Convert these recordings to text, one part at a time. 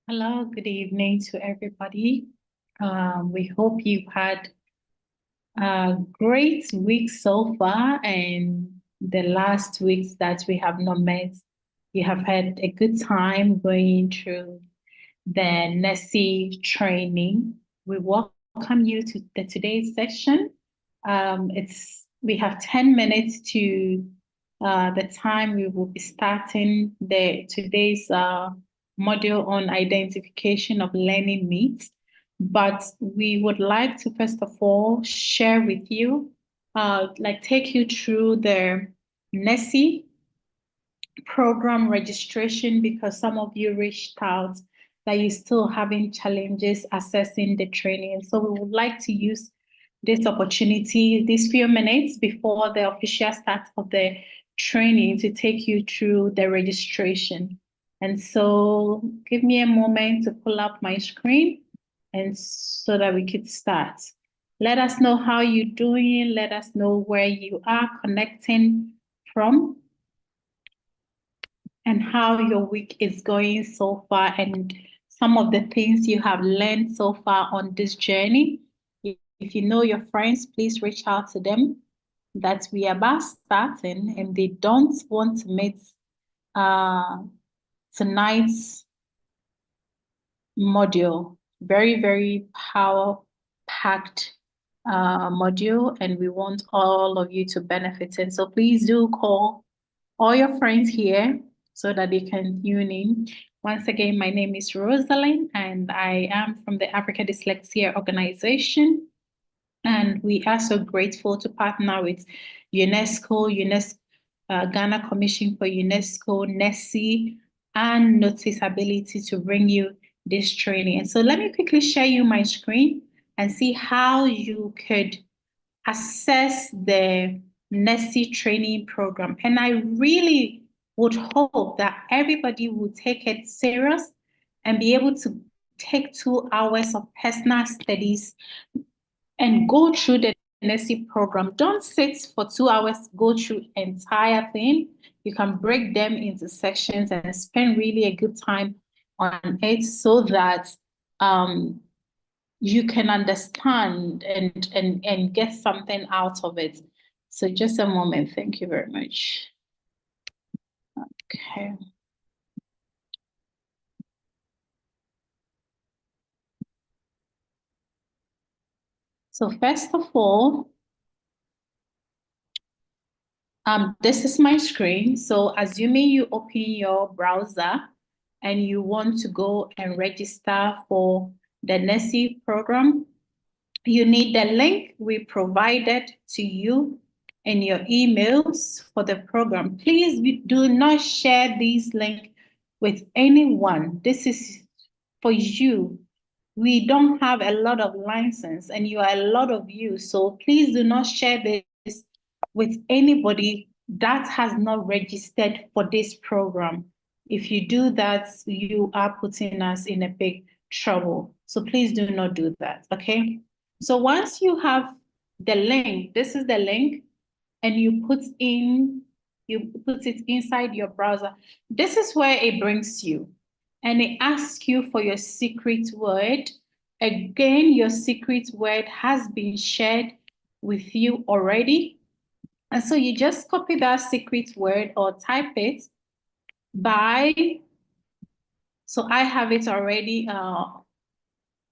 Hello, good evening to everybody. We hope you've had a great week so far, and the last weeks that we have not met, you have had a good time going through the Nessy training. We welcome you to today's session. We have 10 minutes to the time we will be starting the today's module on identification of learning needs. But we would like to first of all share with you, take you through the Nessy program registration, because some of you reached out that you're still having challenges accessing the training. So we would like to use this opportunity, these few minutes before the official start of the training, to take you through the registration. And so give me a moment to pull up my screen and so that we could start. Let us know how you're doing. Let us know where you are connecting from and how your week is going so far, and some of the things you have learned so far on this journey. If you know your friends, please reach out to them that we are about starting and they don't want to miss tonight's module. Very, very power-packed module, and we want all of you to benefit. And so please do call all your friends here so that they can tune in. Once again, my name is Rosalind, and I am from the Africa Dyslexia Organization. And we are so grateful to partner with UNESCO, Ghana Commission for UNESCO, Nessy, and Noticeability to bring you this training. And so let me quickly share you my screen and see how you could access the Nessy training program. And I really would hope that everybody would take it serious and be able to take 2 hours of personal studies and go through the Nessy program. Don't sit for 2 hours, go through entire thing. You can break them into sections and spend really a good time on it so that you can understand and get something out of it. So just a moment. Thank you very much. Okay. So first of all, this is my screen. So assuming you open your browser and you want to go and register for the Nessy program, you need the link we provided to you in your emails for the program. Please do not share this link with anyone. This is for you. We don't have a lot of license and you are a lot of you. So please do not share this with anybody that has not registered for this program. If you do that, you are putting us in a big trouble. So please do not do that, okay? So once you have the link, this is the link, and you put it inside your browser. This is where it brings you. And it asks you for your secret word. Again, your secret word has been shared with you already. And so you just copy that secret word or type it by, so I have it already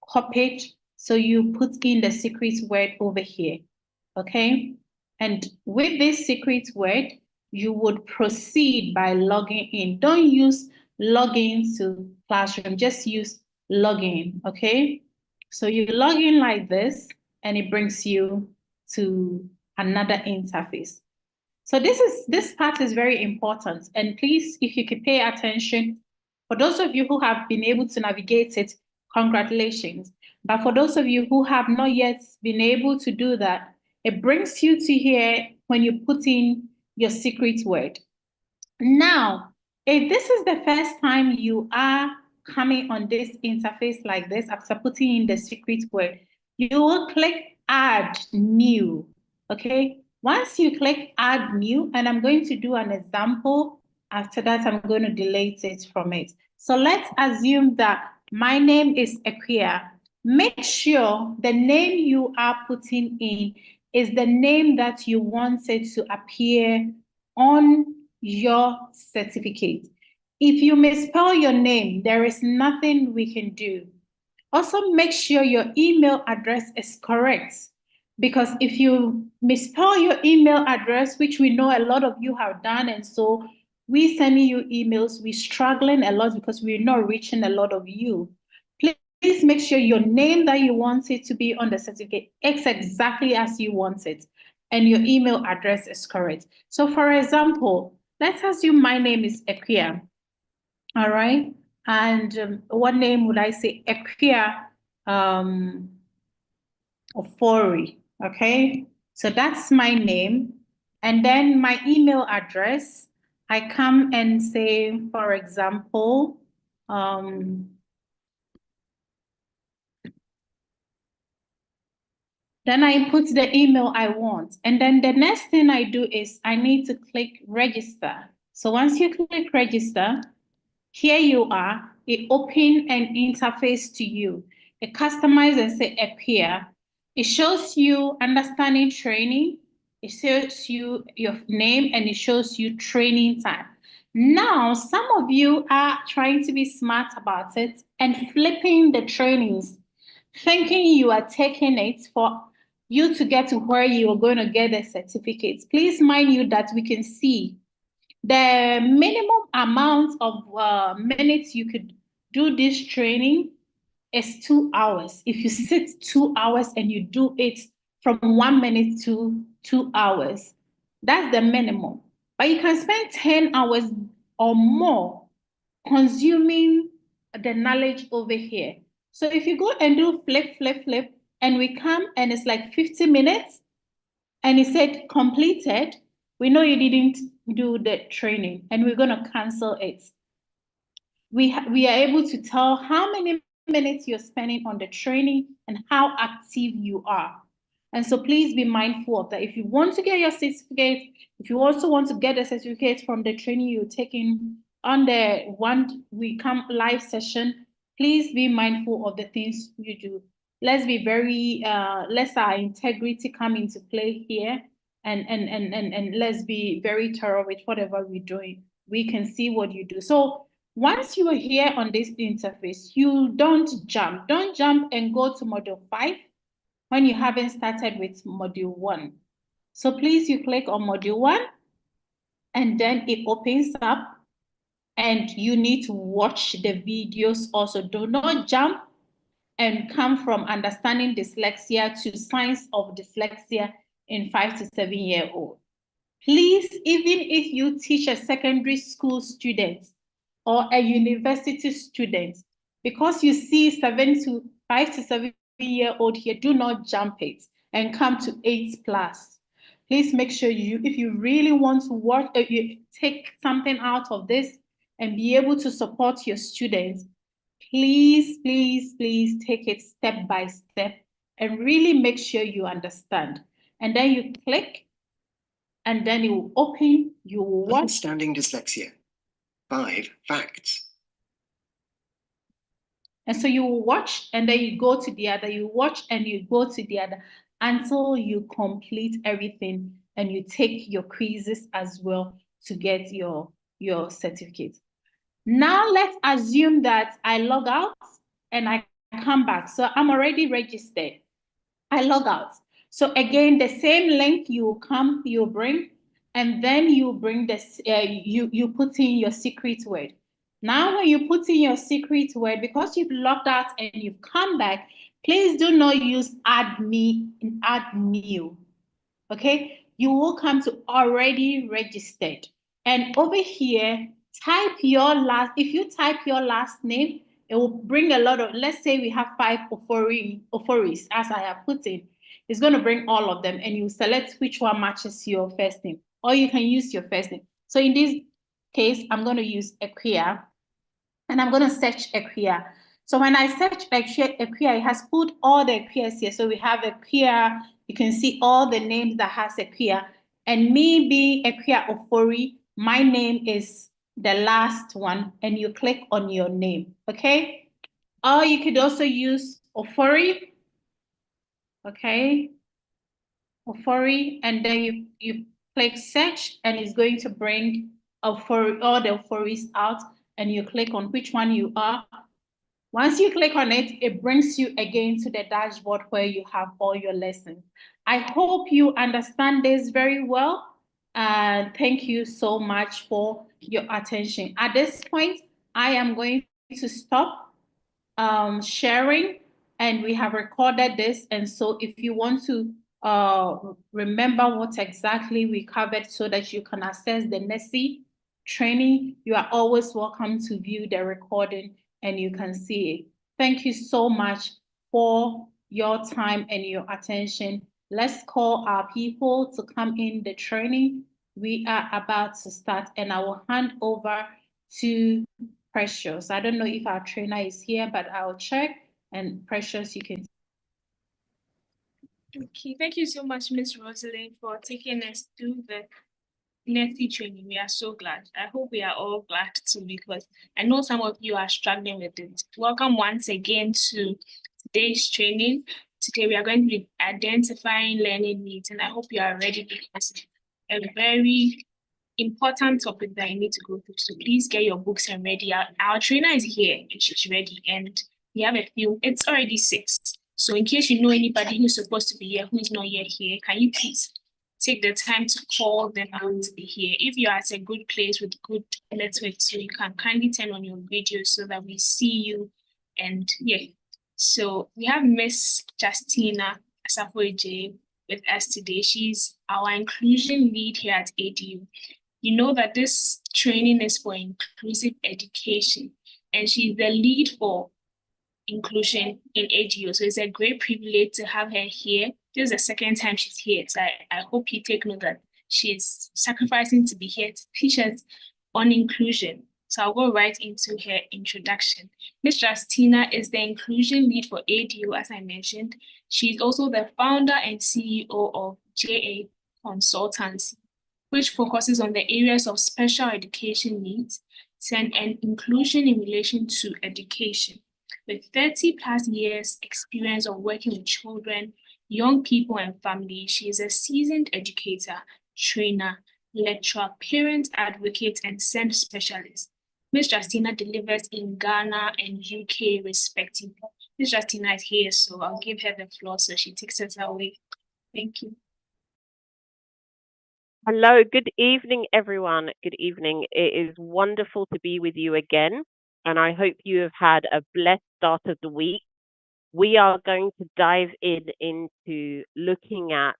copied. So you put in the secret word over here, okay? And with this secret word, you would proceed by logging in. Don't use login to Classroom, just use login, okay? So you log in like this, and it brings you to another interface. So this part is very important. And please, if you could pay attention, for those of you who have been able to navigate it, congratulations. But for those of you who have not yet been able to do that, it brings you to here when you put in your secret word. Now, if this is the first time you are coming on this interface like this after putting in the secret word, you will click Add New, okay? Once you click Add New, and I'm going to do an example, after that I'm going to delete it from it. So let's assume that My name is Equia. Make sure the name you are putting in is the name that you wanted to appear on your certificate. If you misspell your name, there is nothing we can do. Also, make sure your email address is correct, because if you misspell your email address, which we know a lot of you have done, and so we sending you emails, we're struggling a lot because we're not reaching a lot of you. Please make sure your name that you want it to be on the certificate is exactly as you want it, and your email address is correct. So for example, let's assume my name is Equia. All right. And what name would I say? Equia Ofori. Okay. So that's my name. And then my email address, I come and say, for example, then I put the email I want. And then the next thing I do is I need to click register. So once you click register, here you are, it open an interface to you. It customize and say appear. It shows you understanding training. It shows you your name and it shows you training time. Now, some of you are trying to be smart about it and flipping the trainings, thinking you are taking it for you to get to where you are going to get the certificates. Please mind you that we can see the minimum amount of minutes you could do this training is 2 hours. If you sit 2 hours and you do it from 1 minute to 2 hours, that's the minimum. But you can spend 10 hours or more consuming the knowledge over here. So if you go and do flip, flip, flip, and we come and it's like 50 minutes, and it said completed, we know you didn't do the training and we're going to cancel it. We are able to tell how many minutes you're spending on the training and how active you are. And so please be mindful of that. If you want to get your certificate, if you also want to get a certificate from the training you're taking on the One We Come live session, please be mindful of the things you do. Let's be very, let's our integrity come into play here, and let's be very thorough with whatever we're doing. We can see what you do. So once you are here on this interface, you don't jump. Don't jump and go to module 5 when you haven't started with module 1. So please, you click on module 1 and then it opens up and you need to watch the videos also. Do not jump and come from understanding dyslexia to science of dyslexia in 5 to 7-year-old. Please, even if you teach a secondary school student or a university student, because you see 5 to 7-year-old here, do not jump it and come to 8 plus. Please make sure if you really want to work, you take something out of this and be able to support your students, please, please, please take it step by step and really make sure you understand. And then you click and then it will open, you will watch. Understanding dyslexia. 5 facts. And so you will watch and then you go to the other, you watch and you go to the other until you complete everything and you take your quizzes as well to get your certificate. Now let's assume that I log out and I come back. So I'm already registered. I log out. So again, the same link you come, you bring, and then you bring this, you put in your secret word. Now, when you put in your secret word, because you've logged out and you've come back, please do not use add me and add new. Okay, you will come to already registered. And over here, type your last, if you type your last name, it will bring a lot of, let's say we have 5 Oforis, as I have put in. It's going to bring all of them and you select which one matches your first name, or you can use your first name. So in this case, I'm going to use Equia and I'm going to search Equia. So when I search Equia, it has put all the Equias here. So we have Equia, you can see all the names that has Equia. And me being Equia Ofori, my name is the last one, and you click on your name, okay? Or you could also use Ofori, okay? Ofori, and then you click search, and it's going to bring Ofori, all the Oforis out, and you click on which one you are. Once you click on it, it brings you again to the dashboard where you have all your lessons. I hope you understand this very well, and thank you so much for your attention. At this point, I am going to stop sharing, and we have recorded this. And so if you want to remember what exactly we covered so that you can access the Nessy training, you are always welcome to view the recording and you can see it. Thank you so much for your time and your attention. Let's call our people to come in the training. We are about to start, and I will hand over to Precious. I don't know if our trainer is here, but I'll check. And Precious, you can. Okay, thank you so much, Miss Rosalind, for taking us through the Nessy training. We are so glad. I hope we are all glad too, because I know some of you are struggling with it. Welcome once again to today's training. Today we are going to be identifying learning needs, and I hope you are ready, because a very important topic that you need to go through. So please get your books and ready. Our trainer is here and she's ready, and we have a few. It's already 6. So in case you know anybody who's supposed to be here who is not yet here, can you please take the time to call them out to be here? If you're at a good place with good network, so you can kindly turn on your video so that we see you. And yeah, so we have Miss Justina Asafoje with us today. She's our inclusion lead here at ADU. You know that this training is for inclusive education, and she's the lead for inclusion in ADO. So it's a great privilege to have her here. This is the second time she's here. So I hope you take note that she's sacrificing to be here to teach us on inclusion. So I'll go right into her introduction. Ms. Justina is the inclusion lead for ADO, as I mentioned. She's also the founder and CEO of JA Consultancy, which focuses on the areas of special education needs and inclusion in relation to education. With 30 plus years experience of working with children, young people and families, she is a seasoned educator, trainer, lecturer, parent advocate, and SEND specialist. Ms. Justina delivers in Ghana and UK respectively. Ms. Justina is here, so I'll give her the floor so she takes us away. Thank you. Hello, good evening, everyone. Good evening. It is wonderful to be with you again, and I hope you have had a blessed start of the week. We are going to dive into looking at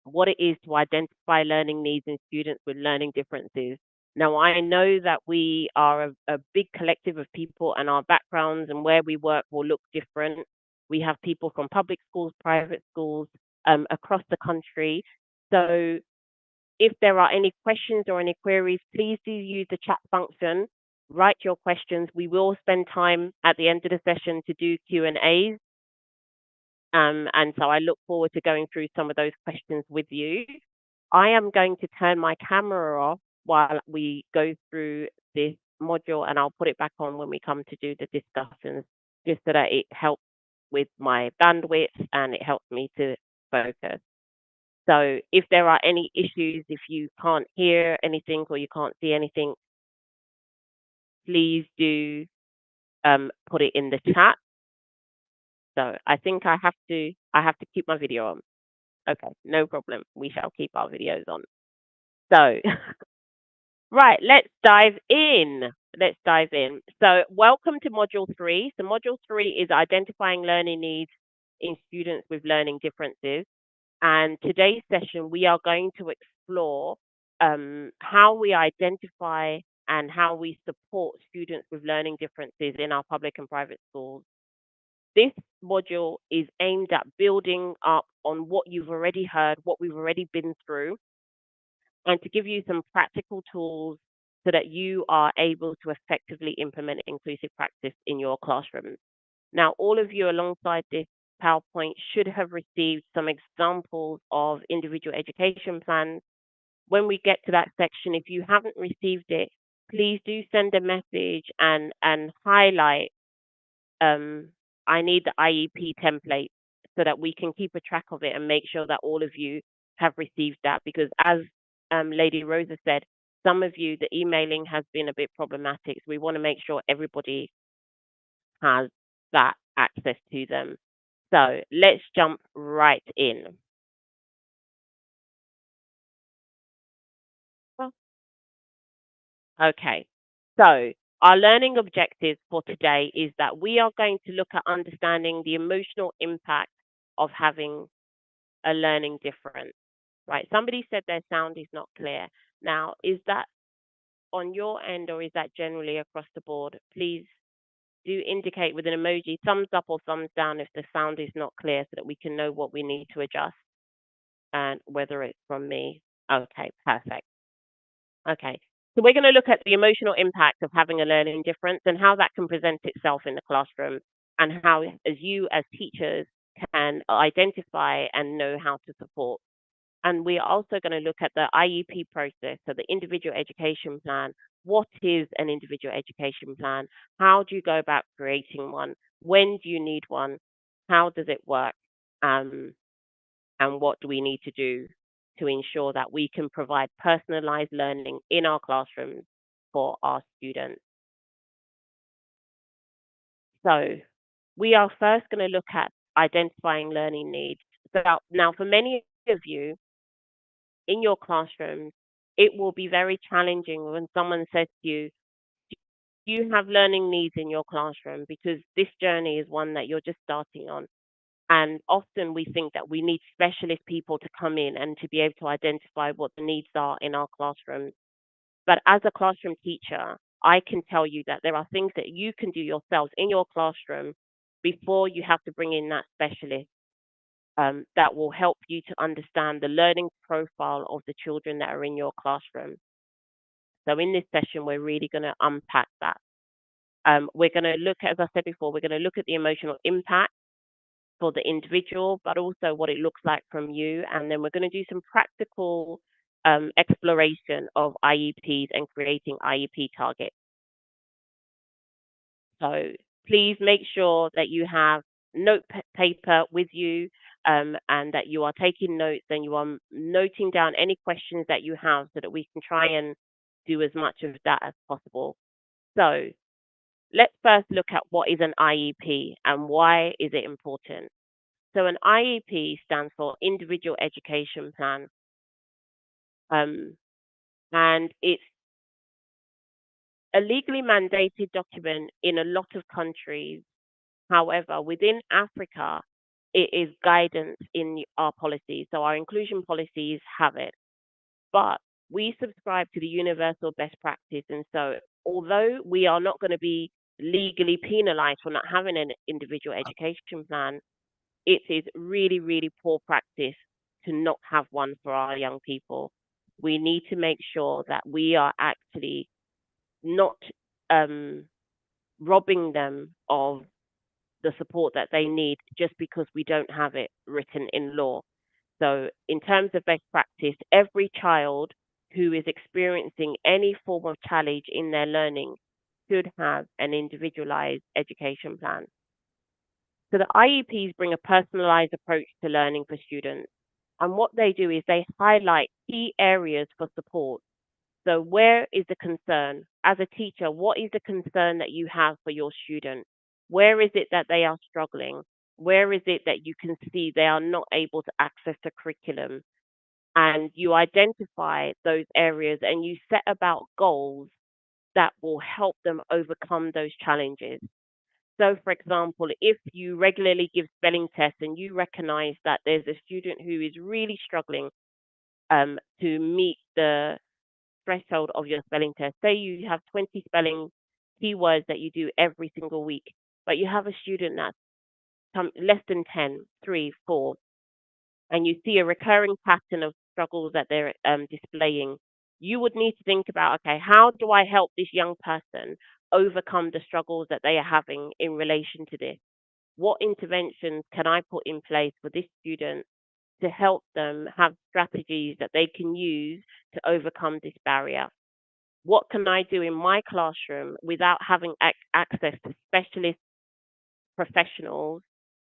what it is to identify learning needs in students with learning differences. Now, I know that we are a big collective of people, and our backgrounds and where we work will look different. We have people from public schools, private schools, across the country. So if there are any questions or any queries, please do use the chat function. Write your questions. We will spend time at the end of the session to do Q&As. And so I look forward to going through some of those questions with you. I am going to turn my camera off while we go through this module, and I'll put it back on when we come to do the discussions, just so that it helps with my bandwidth and it helps me to focus. So if there are any issues, if you can't hear anything or you can't see anything, please do put it in the chat. So I think I have to keep my video on. Okay, no problem. We shall keep our videos on. So right, let's dive in. So welcome to Module 3. So Module 3 is identifying learning needs in students with learning differences. And today's session, we are going to explore how we identify and how we support students with learning differences in our public and private schools. This module is aimed at building up on what you've already heard, what we've already been through, and to give you some practical tools so that you are able to effectively implement inclusive practice in your classrooms. Now, all of you alongside this PowerPoint should have received some examples of individual education plans. When we get to that section, if you haven't received it, please do send a message and highlight I need the IEP template so that we can keep a track of it and make sure that all of you have received that. Because as Lady Rosa said, some of you, the emailing has been a bit problematic. So we want to make sure everybody has that access to them. So let's jump right in. Okay, so our learning objectives for today is that we are going to look at understanding the emotional impact of having a learning difference, right? Somebody said their sound is not clear. Now, is that on your end or is that generally across the board? Please do indicate with an emoji, thumbs up or thumbs down if the sound is not clear so that we can know what we need to adjust and whether it's from me. Okay, perfect. Okay. So we're going to look at the emotional impact of having a learning difference and how that can present itself in the classroom and how as you as teachers can identify and know how to support. And we are also going to look at the IEP process, so the individual education plan. What is an individual education plan? How do you go about creating one? When do you need one? How does it work? And what do we need to do to ensure that we can provide personalized learning in our classrooms for our students? So we are first going to look at identifying learning needs. So now for many of you in your classrooms, it will be very challenging when someone says to you, do you have learning needs in your classroom? Because this journey is one that you're just starting on. And often we think that we need specialist people to come in and to be able to identify what the needs are in our classrooms. But as a classroom teacher, I can tell you that there are things that you can do yourselves in your classroom before you have to bring in that specialist that will help you to understand the learning profile of the children that are in your classroom. So in this session, we're really going to unpack that. We're going to look, as I said before, we're going to look at the emotional impact for the individual, but also what it looks like from you. And then we're going to do some practical exploration of IEPs and creating IEP targets. So please make sure that you have paper with you and that you are taking notes and you are noting down any questions that you have so that we can try and do as much of that as possible. So let's first look at what is an IEP and why is it important. So an IEP stands for Individual Education Plan. And it's a legally mandated document in a lot of countries. However, within Africa, it is guidance in our policies. So our inclusion policies have it. But we subscribe to the universal best practice. And so although we are not going to be legally penalized for not having an individual education plan, it is really, really poor practice to not have one for our young people. We need to make sure that we are actually not robbing them of the support that they need just because we don't have it written in law. So, in terms of best practice, every child who is experiencing any form of challenge in their learning should have an individualized education plan. So, the IEPs bring a personalized approach to learning for students. And what they do is they highlight key areas for support. So, where is the concern? As a teacher, what is the concern that you have for your student? Where is it that they are struggling? Where is it that you can see they are not able to access the curriculum? And you identify those areas and you set about goals that will help them overcome those challenges. So, for example, if you regularly give spelling tests and you recognize that there's a student who is really struggling to meet the threshold of your spelling test. Say you have 20 spelling keywords that you do every single week, but you have a student that's less than 10, 3, 4, and you see a recurring pattern of struggles that they're displaying. You would need to think about, okay, how do I help this young person overcome the struggles that they are having in relation to this? What interventions can I put in place for this student to help them have strategies that they can use to overcome this barrier? What can I do in my classroom without having access to specialist professionals,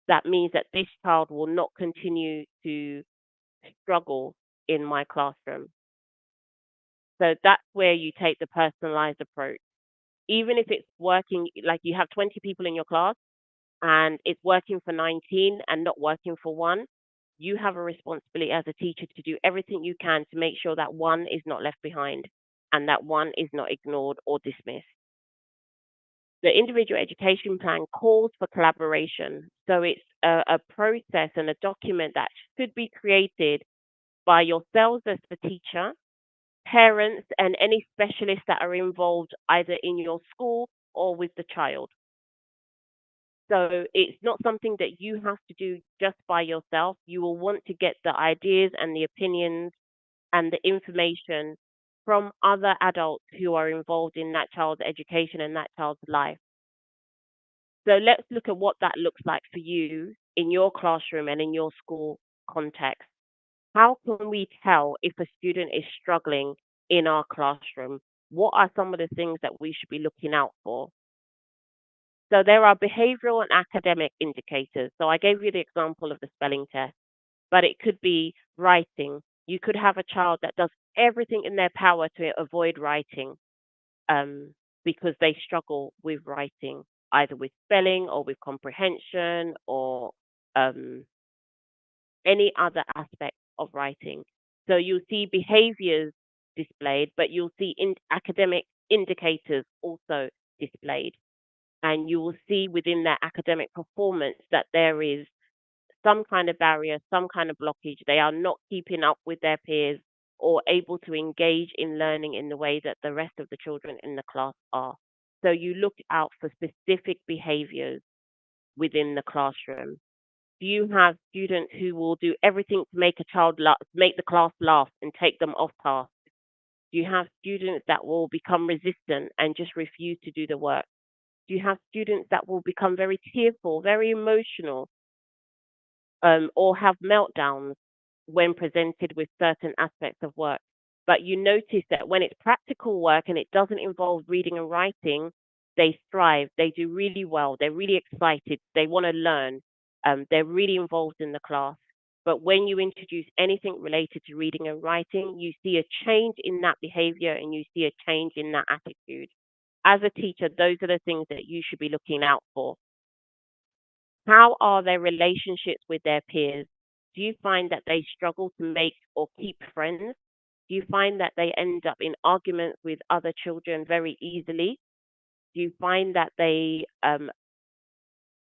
that means that this child will not continue to struggle in my classroom. So that's where you take the personalized approach. Even if it's working, like you have 20 people in your class and it's working for 19 and not working for one, you have a responsibility as a teacher to do everything you can to make sure that one is not left behind and that one is not ignored or dismissed. The individual education plan calls for collaboration. So it's a process and a document that should be created by yourselves as the teacher, parents, and any specialists that are involved either in your school or with the child. So it's not something that you have to do just by yourself. You will want to get the ideas and the opinions and the information from other adults who are involved in that child's education and that child's life. So let's look at what that looks like for you in your classroom and in your school context. How can we tell if a student is struggling in our classroom? What are some of the things that we should be looking out for? So there are behavioral and academic indicators. So I gave you the example of the spelling test, but it could be writing. You could have a child that does everything in their power to avoid writing because they struggle with writing, either with spelling or with comprehension or um, any other aspect of writing. So you'll see behaviors displayed, but you'll see academic indicators also displayed. And you will see within their academic performance that there is some kind of barrier, some kind of blockage. They are not keeping up with their peers or able to engage in learning in the way that the rest of the children in the class are. So you look out for specific behaviors within the classroom. Do you have students who will do everything to make a child make the class laugh and take them off task? Do you have students that will become resistant and just refuse to do the work? Do you have students that will become very tearful, very emotional, or have meltdowns when presented with certain aspects of work? But you notice that when it's practical work and it doesn't involve reading and writing, they thrive, they do really well, they're really excited, they want to learn, they're really involved in the class. But when you introduce anything related to reading and writing, you see a change in that behavior and you see a change in that attitude. As a teacher, those are the things that you should be looking out for. How are their relationships with their peers? Do you find that they struggle to make or keep friends? Do you find that they end up in arguments with other children very easily? Do you find that they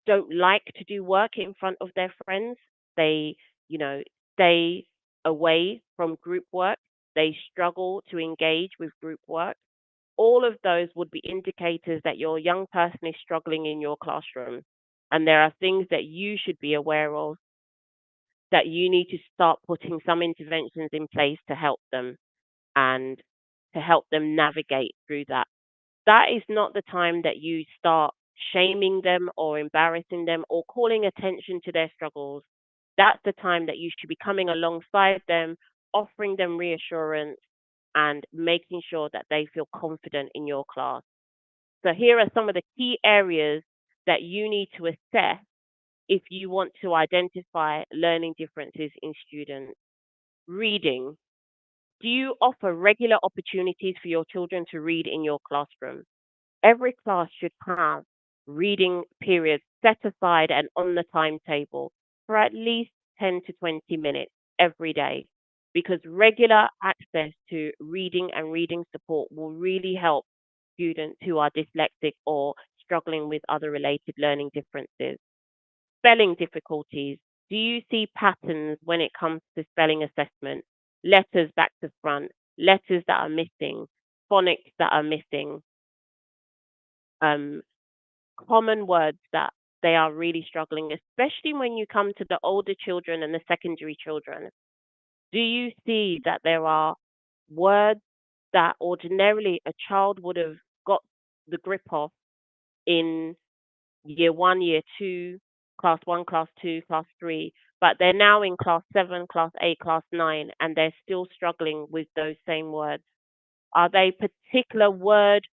don't like to do work in front of their friends? They, stay away from group work. They struggle to engage with group work. All of those would be indicators that your young person is struggling in your classroom. And there are things that you should be aware of, that you need to start putting some interventions in place to help them and to help them navigate through that. That is not the time that you start shaming them or embarrassing them or calling attention to their struggles. That's the time that you should be coming alongside them, offering them reassurance, and making sure that they feel confident in your class. So, here are some of the key areas that you need to assess if you want to identify learning differences in students. Reading. Do you offer regular opportunities for your children to read in your classroom? Every class should have reading periods set aside and on the timetable for at least 10 to 20 minutes every day, because regular access to reading and reading support will really help students who are dyslexic or struggling with other related learning differences. Spelling difficulties. Do you see patterns when it comes to spelling assessment? Letters back to front, letters that are missing, phonics that are missing, um, common words that they are really struggling, especially when you come to the older children and the secondary children. Do you see that there are words that ordinarily a child would have got the grip of in year one, year two, class one, class two, class three, but they're now in class seven, class eight, class nine, and they're still struggling with those same words? Are they particular word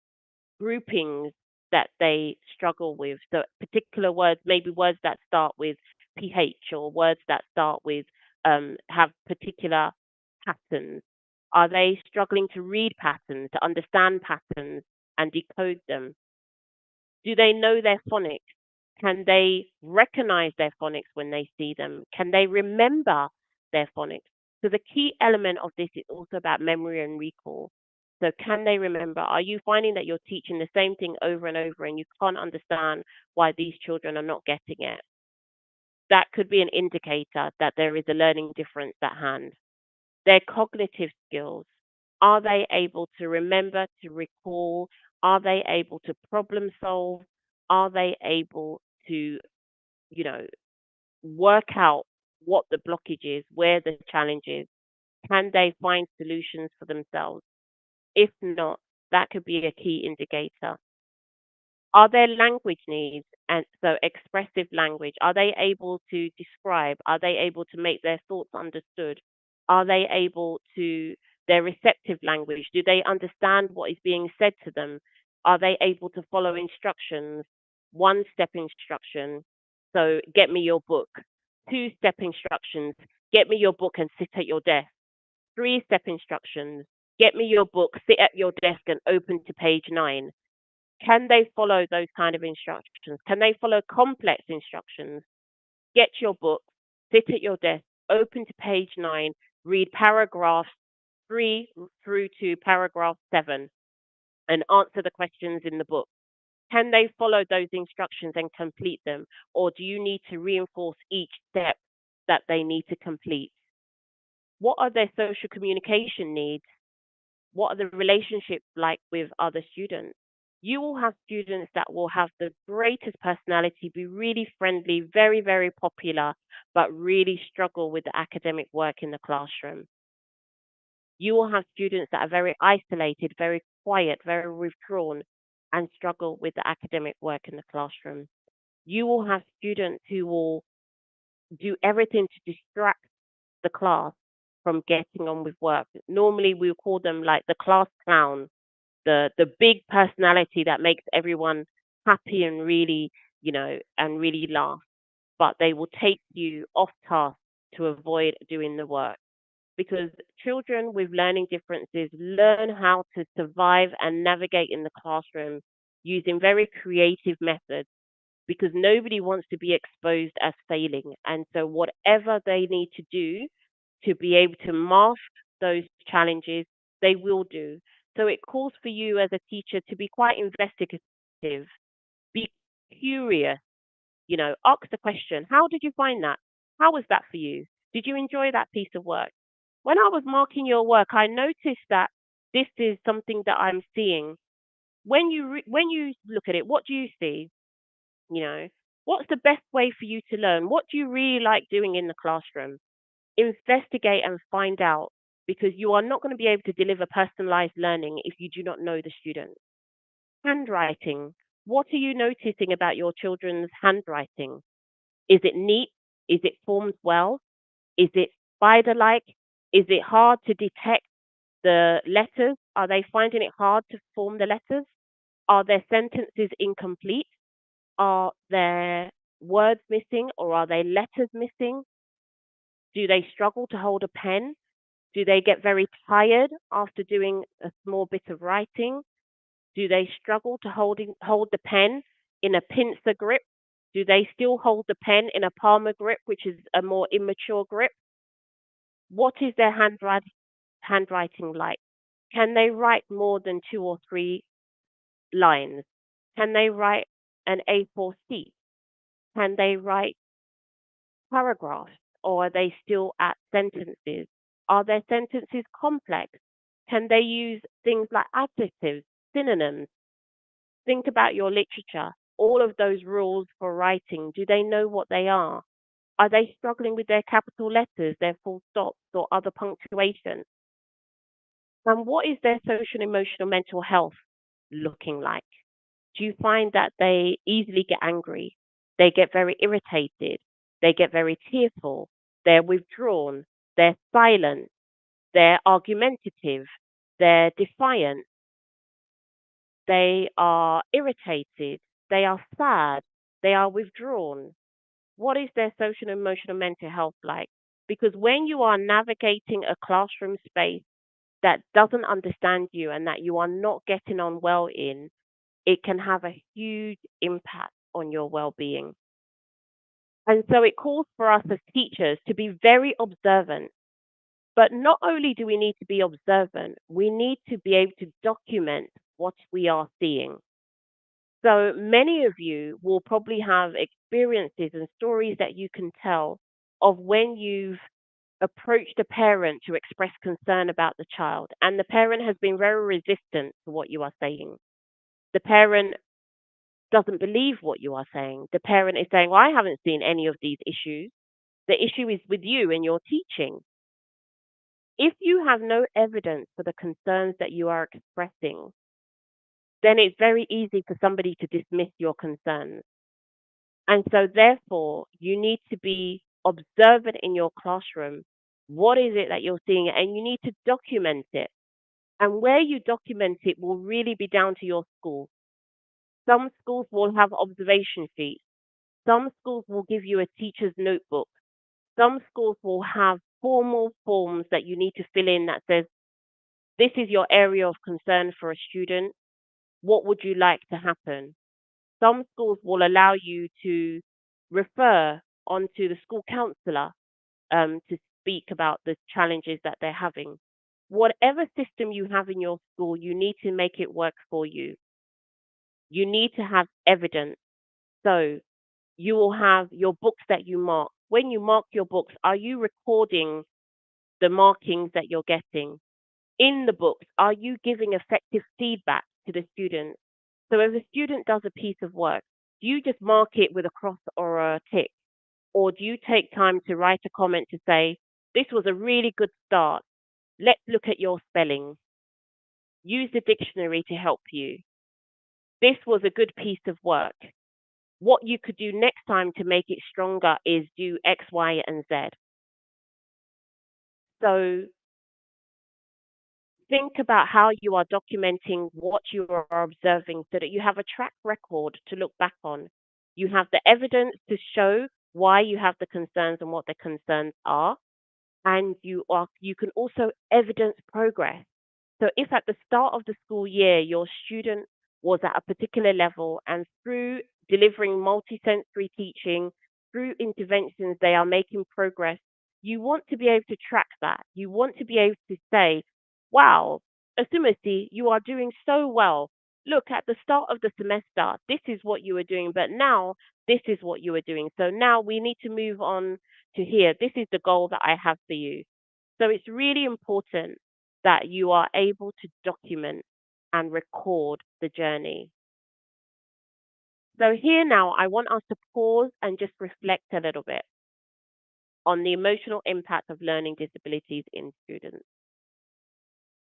groupings that they struggle with. So particular words, maybe words that start with PH or words that start with have particular patterns. Are they struggling to read patterns, to understand patterns and decode them? Do they know their phonics? Can they recognize their phonics when they see them? Can they remember their phonics? So the key element of this is also about memory and recall. So can they remember? Are you finding that you're teaching the same thing over and over and you can't understand why these children are not getting it? That could be an indicator that there is a learning difference at hand. Their cognitive skills. Are they able to remember, to recall? Are they able to problem solve? Are they able to, you know, work out what the blockage is, where the challenge is? Can they find solutions for themselves? If not, that could be a key indicator. Are there language needs? And so expressive language, are they able to describe? Are they able to make their thoughts understood? Are they able to, their receptive language, do they understand what is being said to them? Are they able to follow instructions? One step instruction, so get me your book. Two step instructions, get me your book and sit at your desk. Three step instructions, get me your book, sit at your desk and open to page 9. Can they follow those kind of instructions? Can they follow complex instructions? Get your book, sit at your desk, open to page 9, read paragraphs 3 through to paragraph 7, and answer the questions in the book. Can they follow those instructions and complete them? Or do you need to reinforce each step that they need to complete? What are their social communication needs? What are the relationships like with other students? You will have students that will have the greatest personality, be really friendly, very, very popular, but really struggle with the academic work in the classroom. You will have students that are very isolated, very quiet, very withdrawn, and struggle with the academic work in the classroom. You will have students who will do everything to distract the class from getting on with work. Normally, we call them like the class clown, the big personality that makes everyone happy and really, and really laugh. But they will take you off task to avoid doing the work because children with learning differences learn how to survive and navigate in the classroom using very creative methods because nobody wants to be exposed as failing. And so, whatever they need to do to be able to master those challenges, they will do. So, it calls for you as a teacher to be quite investigative, be curious, ask the question, how did you find that? How was that for you? Did you enjoy that piece of work? When I was marking your work, I noticed that this is something that I'm seeing. When you look at it, what do you see? You know, what's the best way for you to learn? What do you really like doing in the classroom? Investigate and find out because you are not going to be able to deliver personalized learning if you do not know the student. Handwriting. What are you noticing about your children's handwriting? Is it neat? Is it formed well? Is it spider like? Is it hard to detect the letters? Are they finding it hard to form the letters? Are their sentences incomplete? Are there words missing or are they letters missing? Do they struggle to hold a pen? Do they get very tired after doing a small bit of writing? Do they struggle to hold the pen in a pincer grip? Do they still hold the pen in a palmer grip, which is a more immature grip? What is their handwriting like? Can they write more than 2 or 3 lines? Can they write an A4 sheet? Can they write paragraphs or are they still at sentences? Are their sentences complex? Can they use things like adjectives, synonyms? Think about your literature. All of those rules for writing, do they know what they are? Are they struggling with their capital letters, their full stops, or other punctuation? And what is their social, emotional, mental health looking like? Do you find that they easily get angry? They get very irritated. They get very tearful. They're withdrawn. They're silent. They're argumentative. They're defiant. they are irritated, they are sad, they are withdrawn. What is their social, emotional, mental health like? Because when you are navigating a classroom space that doesn't understand you and that you are not getting on well in, it can have a huge impact on your well being. And so it calls for us as teachers to be very observant. But not only do we need to be observant, we need to be able to document what we are seeing. So many of you will probably have experiences and stories that you can tell of when you've approached a parent to express concern about the child, and the parent has been very resistant to what you are saying. The parent doesn't believe what you are saying. The parent is saying, well, I haven't seen any of these issues. The issue is with you and your teaching. If you have no evidence for the concerns that you are expressing, then it's very easy for somebody to dismiss your concerns. And so, therefore, you need to be observant in your classroom. What is it that you're seeing? And you need to document it. And where you document it will really be down to your school. Some schools will have observation sheets. Some schools will give you a teacher's notebook. Some schools will have formal forms that you need to fill in that says, this is your area of concern for a student. What would you like to happen? Some schools will allow you to refer onto the school counsellor to speak about the challenges that they're having. Whatever system you have in your school, you need to make it work for you. You need to have evidence. So you will have your books that you mark. When you mark your books, are you recording the markings that you're getting? In the books, are you giving effective feedback to the students? So if a student does a piece of work, do you just mark it with a cross or a tick? Or do you take time to write a comment to say, this was a really good start. Let's look at your spelling. Use the dictionary to help you. This was a good piece of work. What you could do next time to make it stronger is do X, Y, and Z. So think about how you are documenting what you are observing so that you have a track record to look back on. You have the evidence to show why you have the concerns and what the concerns are. And you can also evidence progress. So if at the start of the school year your student was at a particular level and through delivering multisensory teaching, through interventions they are making progress, you want to be able to track that. You want to be able to say, wow, Asumasi, you are doing so well. Look, at the start of the semester, this is what you were doing, but now this is what you are doing. So now we need to move on to here. This is the goal that I have for you. So it's really important that you are able to document and record the journey. So here now, I want us to pause and just reflect a little bit on the emotional impact of learning disabilities in students.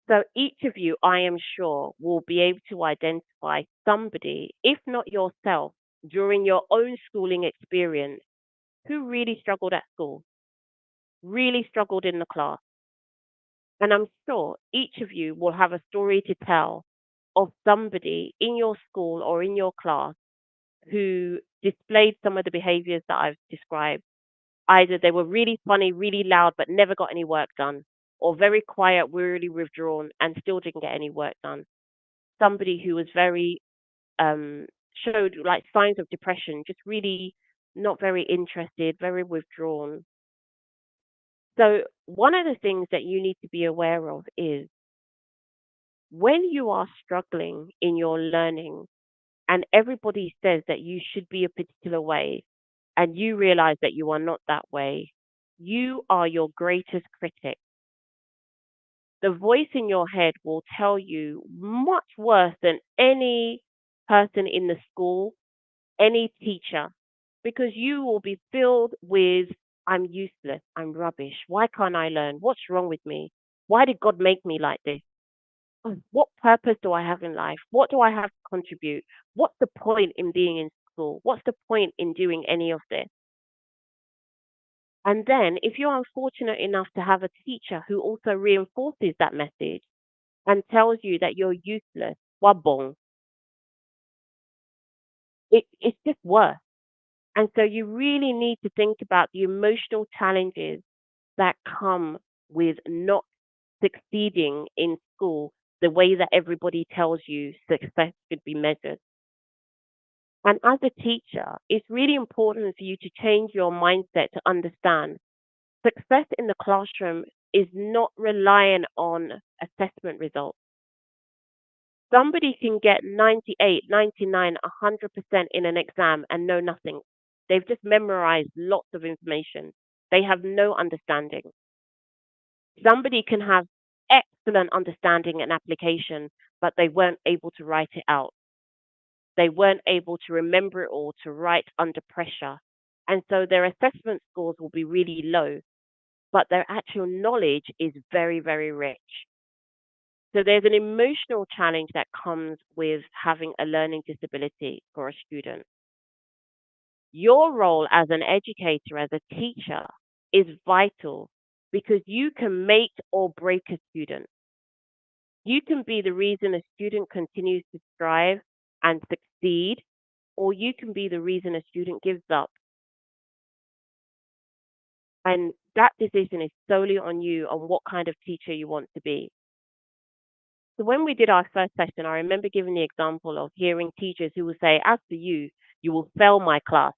So each of you, I am sure, will be able to identify somebody, if not yourself, during your own schooling experience, who really struggled at school, really struggled in the class. And I'm sure each of you will have a story to tell of somebody in your school or in your class who displayed some of the behaviors that I've described. Either they were really funny, really loud, but never got any work done, or very quiet, really withdrawn, and still didn't get any work done. Somebody who was very, showed like signs of depression, just really not very interested, very withdrawn. So, one of the things that you need to be aware of is when you are struggling in your learning and everybody says that you should be a particular way and you realize that you are not that way, you are your greatest critic. The voice in your head will tell you much worse than any person in the school, any teacher, because you will be filled with, I'm useless, I'm rubbish. Why can't I learn? What's wrong with me? Why did God make me like this? What purpose do I have in life? What do I have to contribute? What's the point in being in school? What's the point in doing any of this? And then, if you're unfortunate enough to have a teacher who also reinforces that message and tells you that you're useless, wabong, it's just worse. And so you really need to think about the emotional challenges that come with not succeeding in school the way that everybody tells you success should be measured. And as a teacher, it's really important for you to change your mindset to understand success in the classroom is not relying on assessment results. Somebody can get 98, 99, 100% in an exam and know nothing. They've just memorized lots of information. They have no understanding. Somebody can have excellent understanding and application, but they weren't able to write it out. They weren't able to remember it all to write under pressure. And so their assessment scores will be really low, but their actual knowledge is very, very rich. So there's an emotional challenge that comes with having a learning disability for a student. Your role as an educator, as a teacher, is vital because you can make or break a student. You can be the reason a student continues to strive and succeed, or you can be the reason a student gives up. And that decision is solely on you on what kind of teacher you want to be. So when we did our first session, I remember giving the example of hearing teachers who will say, as for you, you will fail my class.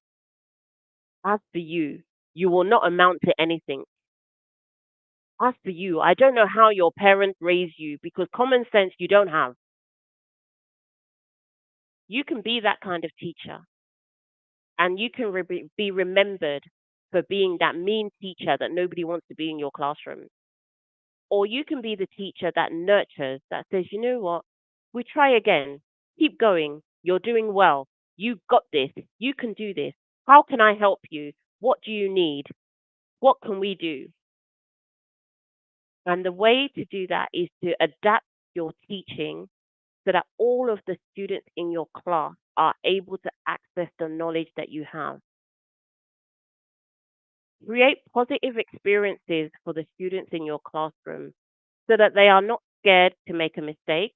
As for you, you will not amount to anything. As for you, I don't know how your parents raised you because common sense you don't have. You can be that kind of teacher and you can be remembered for being that mean teacher that nobody wants to be in your classroom. Or you can be the teacher that nurtures, that says, you know what, we try again, keep going, you're doing well, you got this, you can do this. How can I help you? What do you need? What can we do? And the way to do that is to adapt your teaching so that all of the students in your class are able to access the knowledge that you have. Create positive experiences for the students in your classroom so that they are not scared to make a mistake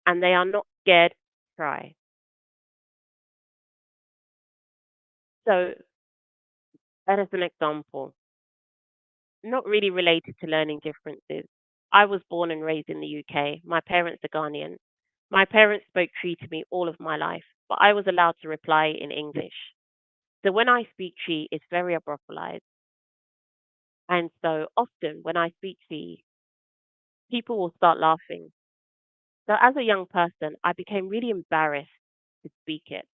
and they are not scared to try. So, that is an example, not really related to learning differences. I was born and raised in the UK. My parents are Ghanaian. My parents spoke Tree to me all of my life, but I was allowed to reply in English. So when I speak Tree, it's very abruptalized. And so often when I speak Tree, people will start laughing. So as a young person, I became really embarrassed to speak it.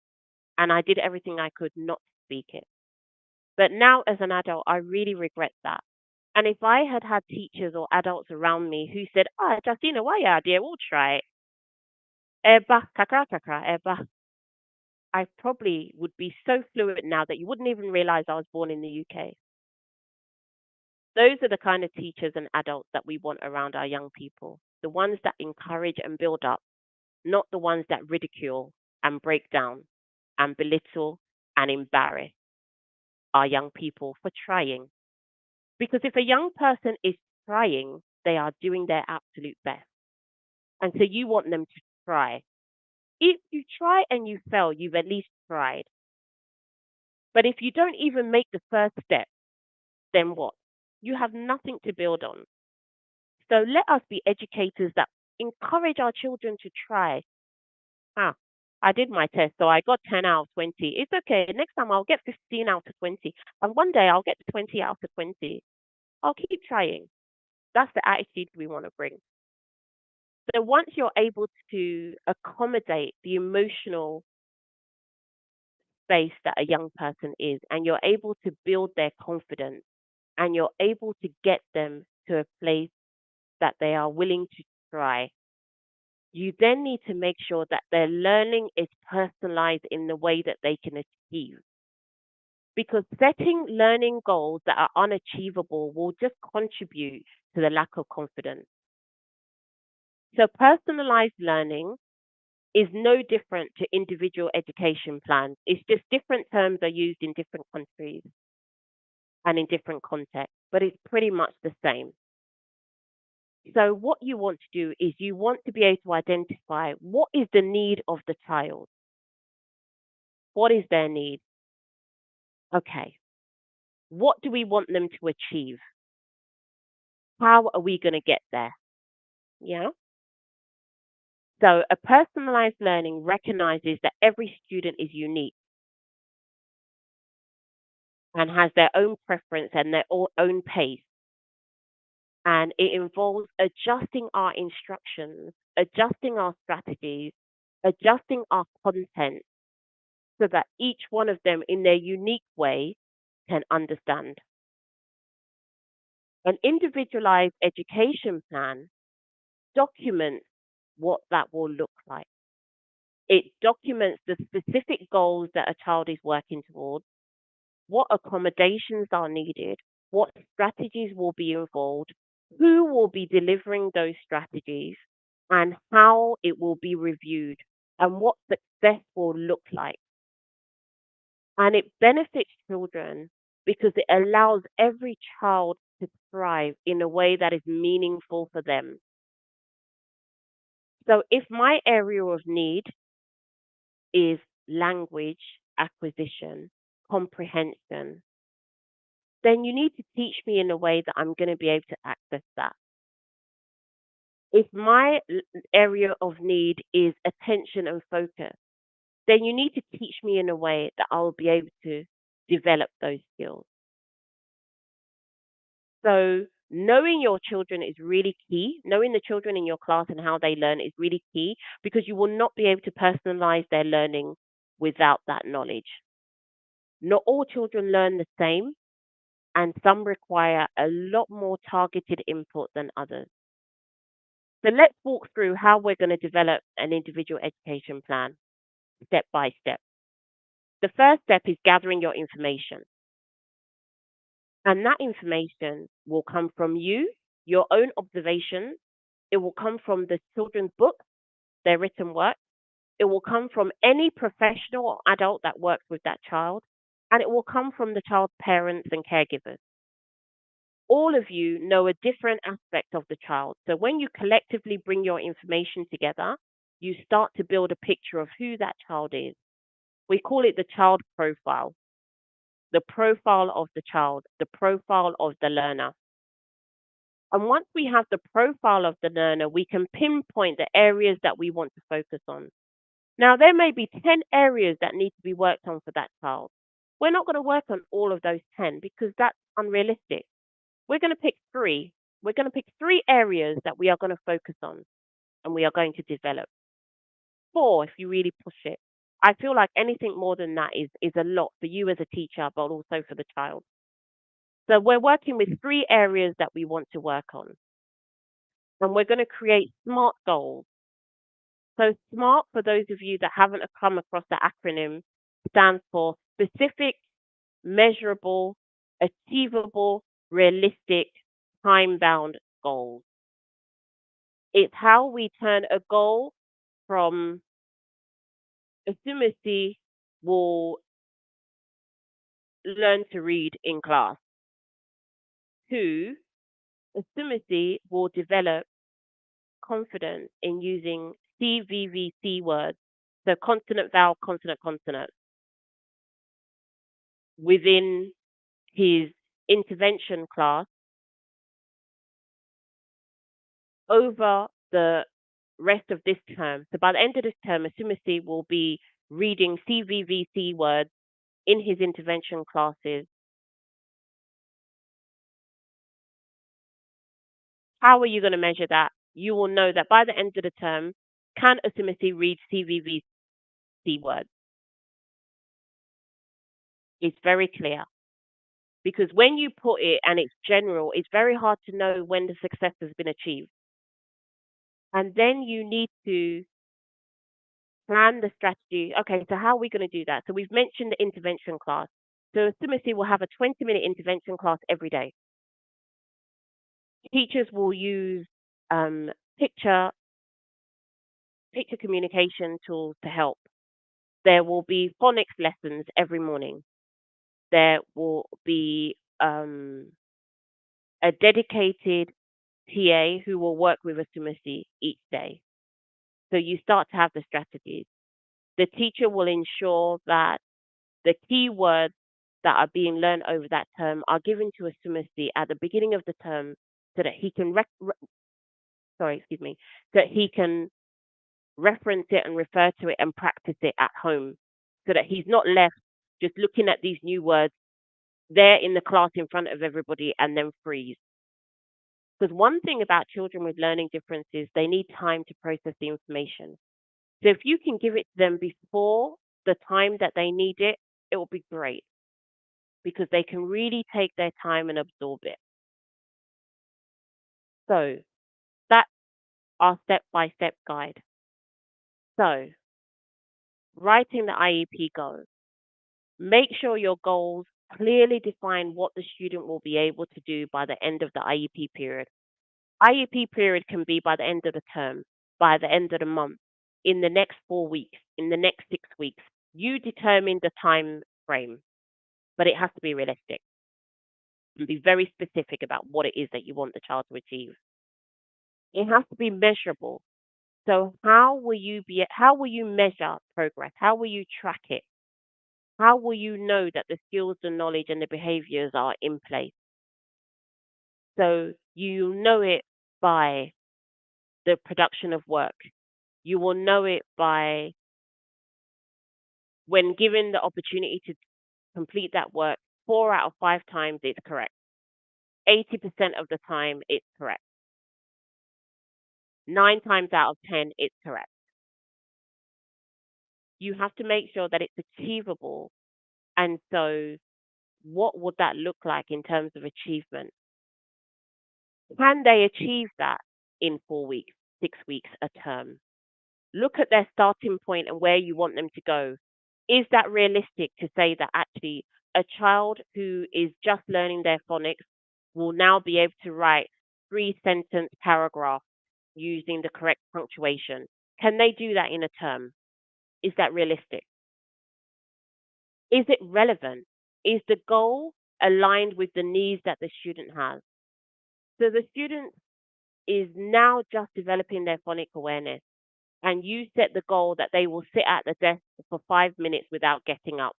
And I did everything I could not to speak it. But now as an adult, I really regret that. And if I had had teachers or adults around me who said, ah, Justina, why yeah, dear, we'll try it. Eba, kakra, kakra, eba. I probably would be so fluent now that you wouldn't even realize I was born in the UK. Those are the kind of teachers and adults that we want around our young people. The ones that encourage and build up, not the ones that ridicule and break down and belittle and embarrass our young people for trying. Because if a young person is trying, they are doing their absolute best. And so you want them to try. If you try and you fail, you've at least tried. But if you don't even make the first step, then what? You have nothing to build on. So let us be educators that encourage our children to try. Ah, I did my test, so I got 10 out of 20. It's okay. Next time I'll get 15 out of 20. And one day I'll get 20 out of 20. I'll keep trying. That's the attitude we want to bring. So once you're able to accommodate the emotional space that a young person is, and you're able to build their confidence, and you're able to get them to a place that they are willing to try, you then need to make sure that their learning is personalized in the way that they can achieve. Because setting learning goals that are unachievable will just contribute to the lack of confidence. So, personalized learning is no different to individual education plans. It's just different terms are used in different countries and in different contexts, but it's pretty much the same. So, what you want to do is you want to be able to identify what is the need of the child. What is their need? Okay. What do we want them to achieve? How are we going to get there? Yeah. So a personalized learning recognizes that every student is unique and has their own preference and their own pace. And it involves adjusting our instructions, adjusting our strategies, adjusting our content so that each one of them in their unique way can understand. An individualized education plan documents what that will look like. It documents the specific goals that a child is working towards, what accommodations are needed, what strategies will be involved, who will be delivering those strategies, and how it will be reviewed, and what success will look like. And it benefits children because it allows every child to thrive in a way that is meaningful for them. So if my area of need is language acquisition, comprehension, then you need to teach me in a way that I'm going to be able to access that. If my area of need is attention and focus, then you need to teach me in a way that I'll be able to develop those skills. So knowing your children is really key. Knowing the children in your class and how they learn is really key because you will not be able to personalize their learning without that knowledge. Not all children learn the same, and some require a lot more targeted input than others. So let's walk through how we're going to develop an individual education plan step by step. The first step is gathering your information. And that information will come from you, your own observations. It will come from the children's books, their written work. It will come from any professional or adult that works with that child. And it will come from the child's parents and caregivers. All of you know a different aspect of the child. So when you collectively bring your information together, you start to build a picture of who that child is. We call it the child profile, the profile of the child, the profile of the learner. And once we have the profile of the learner, we can pinpoint the areas that we want to focus on. Now, there may be 10 areas that need to be worked on for that child. We're not going to work on all of those 10 because that's unrealistic. We're going to pick 3. We're going to pick 3 areas that we are going to focus on and we are going to develop. 4, if you really push it. I feel like anything more than that is a lot for you as a teacher, but also for the child. So we're working with 3 areas that we want to work on. And we're going to create SMART goals. So SMART, for those of you that haven't come across the acronym, stands for specific, measurable, achievable, realistic, time-bound goals. It's how we turn a goal from Asumisi will learn to read in class to Asumisi will develop confidence in using CVVC words, so consonant, vowel, consonant, consonant, within his intervention class over the rest of this term. So by the end of this term, Asumisi will be reading CVVC words in his intervention classes. How are you going to measure that? You will know that by the end of the term, can Asumisi read CVVC words? It's very clear. Because when you put it and it's general, it's very hard to know when the success has been achieved. And then you need to plan the strategy. Okay, so how are we going to do that? So we've mentioned the intervention class. So Asumisi will have a 20-minute intervention class every day. Teachers will use picture communication tools to help. There will be phonics lessons every morning. There will be a dedicated TA who will work with Asumisi each day. So you start to have the strategies. The teacher will ensure that The key words that are being learned over that term are given to a Sumasi at the beginning of the term so that he can so that he can reference it and refer to it and practice it at home so that he's not left just looking at these new words there in the class in front of everybody and then freeze. Because one thing about children with learning differences, they need time to process the information. So if you can give it to them before the time that they need it, it will be great because they can really take their time and absorb it. So that's our step-by-step guide. So writing the IEP goals. Make sure your goals clearly define what the student will be able to do by the end of the IEP period. IEP period can be by the end of the term, by the end of the month, in the next 4 weeks, in the next 6 weeks. You determine the time frame, but it has to be realistic and be very specific about what it is that you want the child to achieve. It has to be measurable. So how will you measure progress? How will you track it? How will you know that the skills, the knowledge, and the behaviors are in place? So you know it by the production of work. You will know it by when given the opportunity to complete that work, 4 out of 5 times it's correct. 80% of the time it's correct. 9 times out of 10 it's correct. You have to make sure that it's achievable. And so what would that look like in terms of achievement? Can they achieve that in 4 weeks, 6 weeks, a term? Look at their starting point and where you want them to go. Is that realistic to say that actually a child who is just learning their phonics will now be able to write 3-sentence paragraphs using the correct punctuation? Can they do that in a term? Is that realistic? Is it relevant? Is the goal aligned with the needs that the student has? So the student is now just developing their phonic awareness, and you set the goal that they will sit at the desk for 5 minutes without getting up.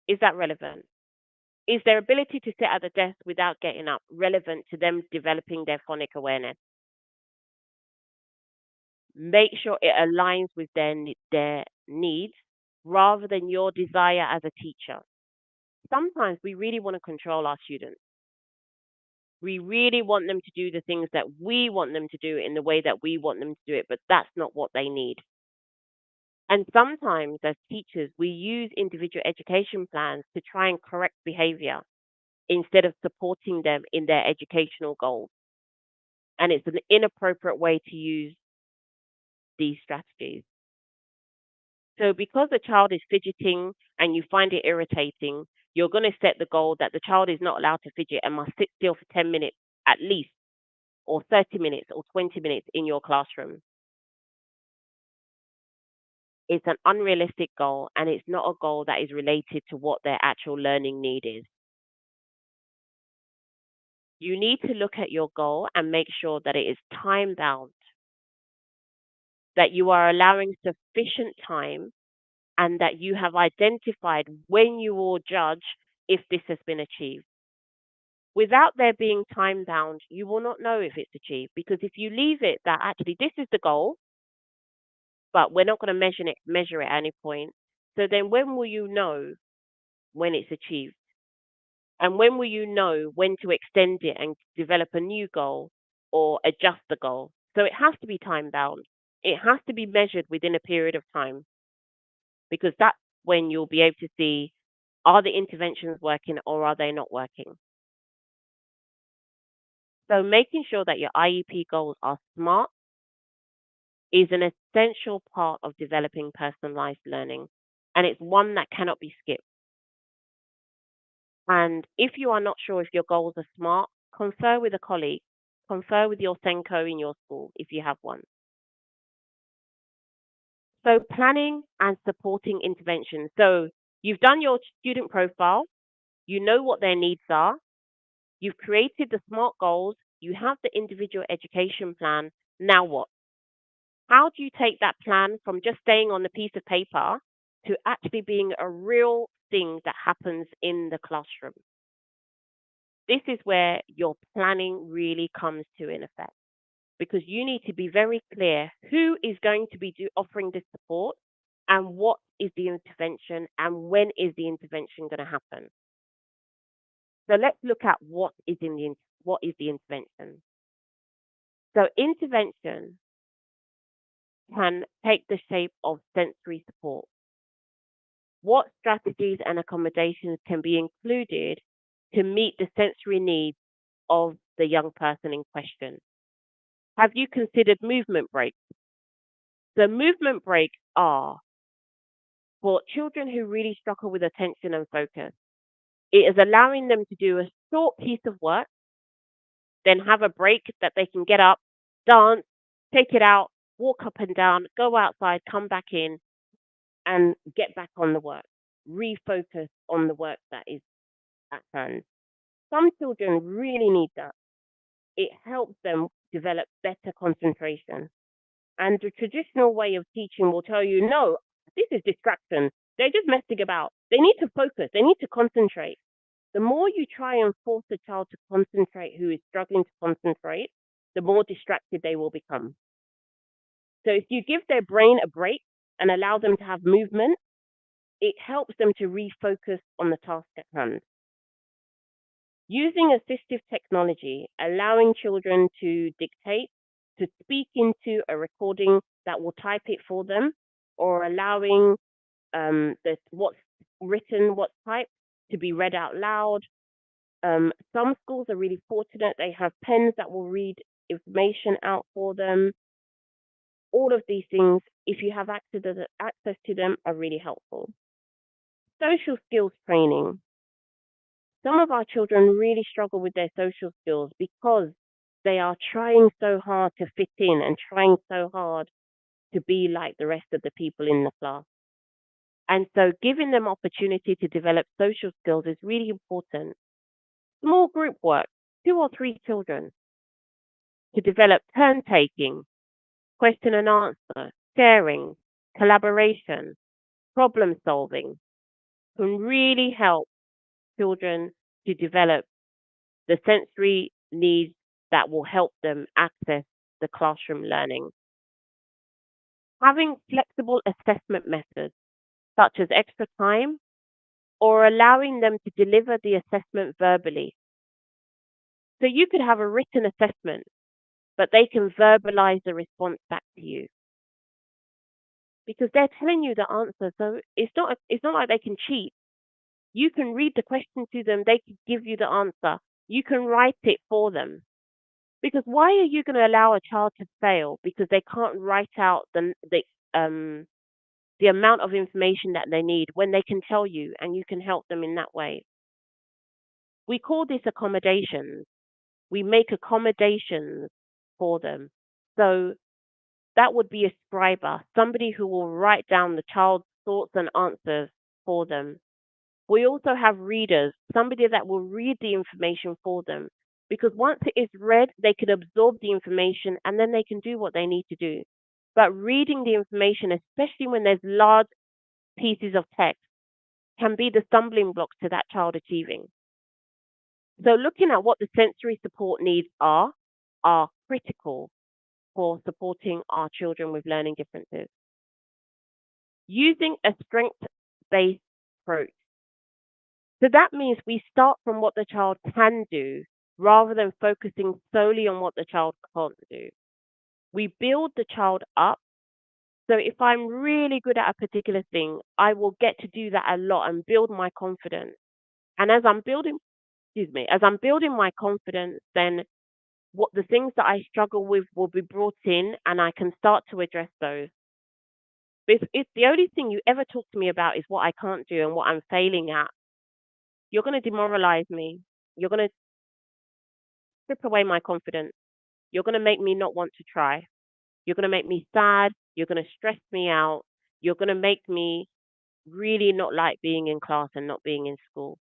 Is that relevant? Is their ability to sit at the desk without getting up relevant to them developing their phonic awareness? Make sure it aligns with their needs rather than your desire as a teacher. Sometimes we really want to control our students. We really want them to do the things that we want them to do in the way that we want them to do it, but that's not what they need. And sometimes as teachers, we use individual education plans to try and correct behavior instead of supporting them in their educational goals. And it's an inappropriate way to use these strategies. So because the child is fidgeting and you find it irritating, you're going to set the goal that the child is not allowed to fidget and must sit still for 10 minutes at least, or 30 minutes or 20 minutes in your classroom. It's an unrealistic goal, and it's not a goal that is related to what their actual learning need is. You need to look at your goal and make sure that it is time bound, that you are allowing sufficient time, and that you have identified when you will judge if this has been achieved. Without there being time bound, you will not know if it's achieved, because if you leave it that actually this is the goal, but we're not going to measure it at any point, so then when will you know when it's achieved? And when will you know when to extend it and develop a new goal or adjust the goal? So it has to be time bound. It has to be measured within a period of time, because that's when you'll be able to see, are the interventions working or are they not working? So making sure that your IEP goals are SMART is an essential part of developing personalized learning, and it's one that cannot be skipped. And if you are not sure if your goals are SMART, confer with a colleague, confer with your Senko in your school if you have one. So planning and supporting intervention. So you've done your student profile, you know what their needs are, you've created the SMART goals, you have the individual education plan. Now what? How do you take that plan from just staying on the piece of paper to actually being a real thing that happens in the classroom. This is where your planning really comes to in effect, because you need to be very clear who is going to be offering this support and what is the intervention and when is the intervention going to happen. So let's look at what is the intervention. So intervention can take the shape of sensory support. What strategies and accommodations can be included to meet the sensory needs of the young person in question? Have you considered movement breaks? So movement breaks are for children who really struggle with attention and focus. It is allowing them to do a short piece of work, then have a break that they can get up, dance, take it out, walk up and down, go outside, come back in, and get back on the work. Refocus on the work that is at hand. Some children really need that. It helps them develop better concentration. And the traditional way of teaching will tell you, no, this is distraction. They're just messing about. They need to focus. They need to concentrate. The more you try and force a child to concentrate who is struggling to concentrate, the more distracted they will become. So if you give their brain a break and allow them to have movement, it helps them to refocus on the task at hand. Using assistive technology, allowing children to dictate, to speak into a recording that will type it for them, or allowing what's written, what's typed, to be read out loud. Some schools are really fortunate. They have pens that will read information out for them. All of these things, if you have access to them, are really helpful. Social skills training. Some of our children really struggle with their social skills because they are trying so hard to fit in and trying so hard to be like the rest of the people in the class. And so giving them opportunity to develop social skills is really important. Small group work, 2 or 3 children, to develop turn taking, question and answer, sharing, collaboration, problem solving, can really help children to develop the sensory needs that will help them access the classroom learning. Having flexible assessment methods, such as extra time, or allowing them to deliver the assessment verbally. So you could have a written assessment, but they can verbalize the response back to you, because they're telling you the answer. So it's not like they can cheat. You can read the question to them, they can give you the answer. You can write it for them. Because why are you going to allow a child to fail because they can't write out the amount of information that they need when they can tell you and you can help them in that way? We call this accommodations. We make accommodations for them. So that would be a scriber, somebody who will write down the child's thoughts and answers for them. We also have readers, somebody that will read the information for them. Because once it is read, they can absorb the information and then they can do what they need to do. But reading the information, especially when there's large pieces of text, can be the stumbling block to that child achieving. So looking at what the sensory support needs are critical for supporting our children with learning differences. Using a strength-based approach. So that means we start from what the child can do rather than focusing solely on what the child can't do. We build the child up. So if I'm really good at a particular thing, I will get to do that a lot and build my confidence. And as I'm building my confidence, then what the things that I struggle with will be brought in and I can start to address those. But if the only thing you ever talk to me about is what I can't do and what I'm failing at, you're going to demoralize me. You're going to strip away my confidence. You're going to make me not want to try. You're going to make me sad. You're going to stress me out. You're going to make me really not like being in class and not being in school.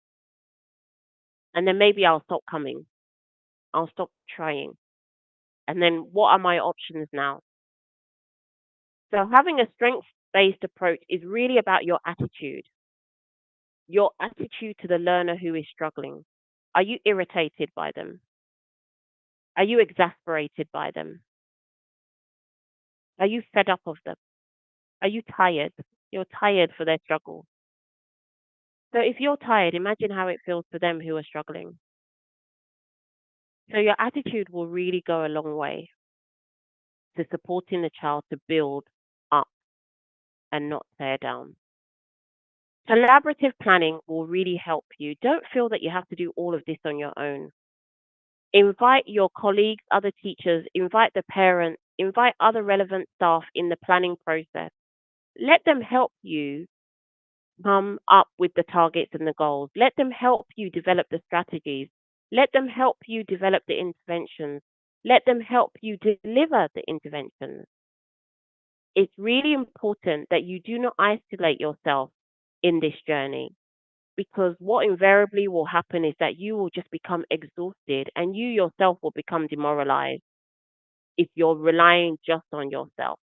And then maybe I'll stop coming. I'll stop trying. And then what are my options now? So having a based approach is really about your attitude to the learner who is struggling. Are you irritated by them? Are you exasperated by them? Are you fed up of them? Are you tired? You're tired for their struggle. So if you're tired, imagine how it feels for them who are struggling. So your attitude will really go a long way to supporting the child to build up and not tear down. Collaborative planning will really help you. Don't feel that you have to do all of this on your own. Invite your colleagues, other teachers, invite the parents, invite other relevant staff in the planning process. Let them help you come up with the targets and the goals. Let them help you develop the strategies. Let them help you develop the interventions. Let them help you deliver the interventions. It's really important that you do not isolate yourself in this journey, because what invariably will happen is that you will just become exhausted and you yourself will become demoralized if you're relying just on yourself.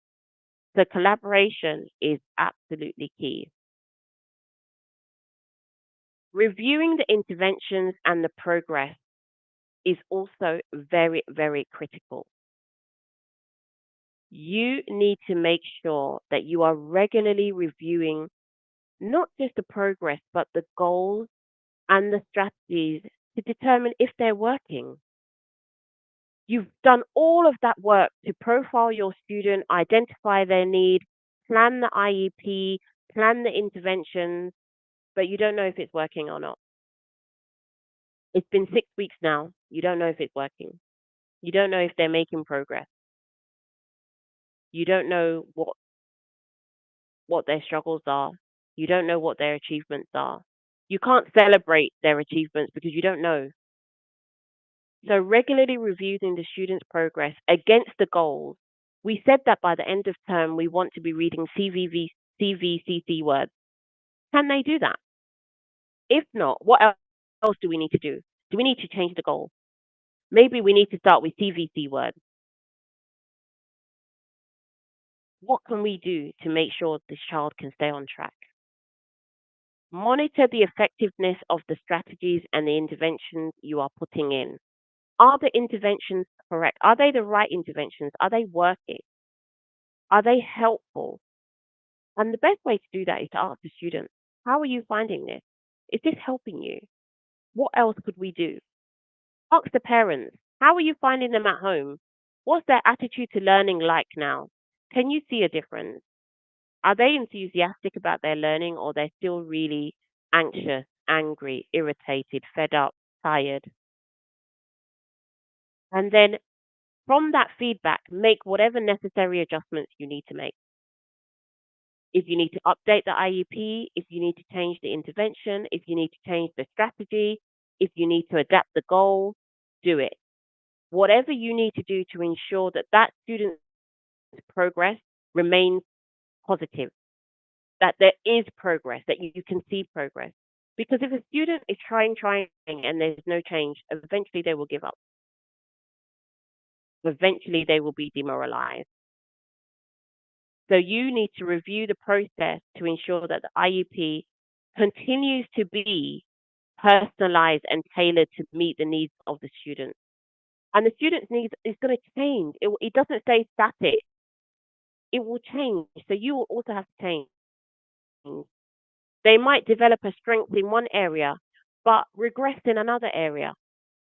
So collaboration is absolutely key. Reviewing the interventions and the progress is also very, very critical. You need to make sure that you are regularly reviewing not just the progress, but the goals and the strategies to determine if they're working. You've done all of that work to profile your student, identify their need, plan the IEP, plan the interventions, but you don't know if it's working or not. It's been 6 weeks now. You don't know if it's working. You don't know if they're making progress. You don't know what their struggles are. You don't know what their achievements are. You can't celebrate their achievements because you don't know. So regularly reviewing the student's progress against the goals. We said that by the end of term, we want to be reading CVCC words. Can they do that? If not, what else do we need to do? Do we need to change the goal? Maybe we need to start with CVC words. What can we do to make sure this child can stay on track? Monitor the effectiveness of the strategies and the interventions you are putting in. Are the interventions correct? Are they the right interventions? Are they working? Are they helpful? And the best way to do that is to ask the student, how are you finding this? Is this helping you? What else could we do? Ask the parents, how are you finding them at home? What's their attitude to learning like now? Can you see a difference? Are they enthusiastic about their learning, or they're still really anxious, angry, irritated, fed up, tired? And then from that feedback, make whatever necessary adjustments you need to make. If you need to update the IEP, if you need to change the intervention, if you need to change the strategy, if you need to adapt the goal, do it. Whatever you need to do to ensure that that student's progress remains positive, that there is progress, that you can see progress. Because if a student is trying, and there's no change, eventually they will give up. Eventually they will be demoralized. So you need to review the process to ensure that the IEP continues to be personalized and tailored to meet the needs of the student. And the student's needs is going to change. It doesn't stay static. It will change. So you will also have to change. They might develop a strength in one area, but regress in another area.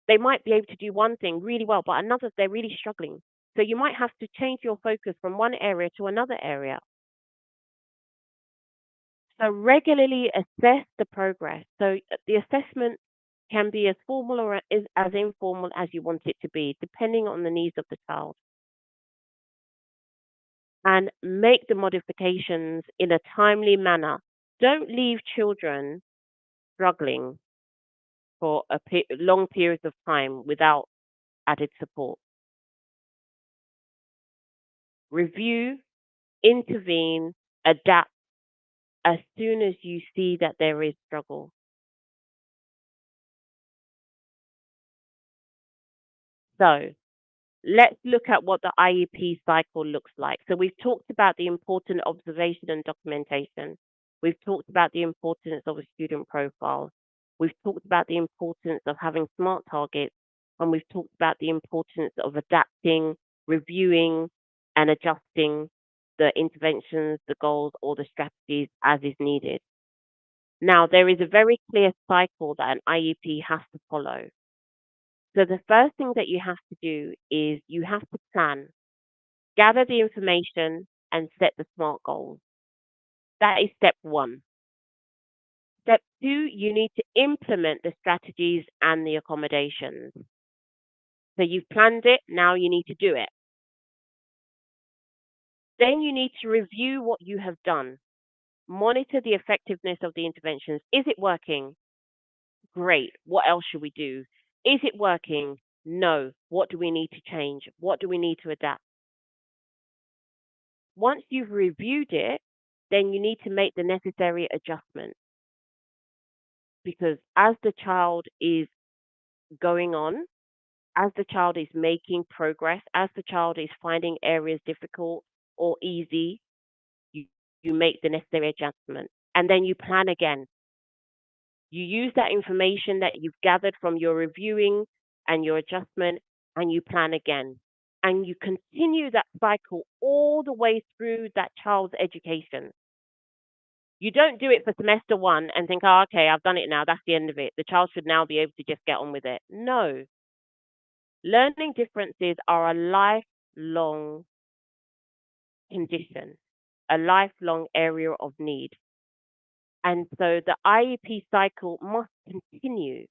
They might be able to do one thing really well, but another, they're really struggling. So you might have to change your focus from one area to another area. So regularly assess the progress. So the assessment can be as formal or as informal as you want it to be, depending on the needs of the child. And make the modifications in a timely manner. Don't leave children struggling for long periods of time without added support. Review, intervene, adapt as soon as you see that there is struggle. So, let's look at what the IEP cycle looks like. So we've talked about the important observation and documentation. We've talked about the importance of a student profile. We've talked about the importance of having SMART targets, and we've talked about the importance of adapting, reviewing, and adjusting the interventions, the goals, or the strategies as is needed. Now, there is a very clear cycle that an IEP has to follow. So the first thing that you have to do is you have to plan, gather the information, and set the SMART goals. That is step one. Step two, you need to implement the strategies and the accommodations. So you've planned it, now you need to do it. Then you need to review what you have done. Monitor the effectiveness of the interventions. Is it working? Great. What else should we do? Is it working? No. What do we need to change? What do we need to adapt? Once you've reviewed it, then you need to make the necessary adjustments. Because as the child is going on, as the child is making progress, as the child is finding areas difficult or easy, you make the necessary adjustment. And then you plan again. You use that information that you've gathered from your reviewing and your adjustment, and you plan again. And you continue that cycle all the way through that child's education. You don't do it for semester one and think, oh, okay, I've done it now. That's the end of it. The child should now be able to just get on with it. No. Learning differences are a lifelong condition, a lifelong area of need. And so the IEP cycle must continue.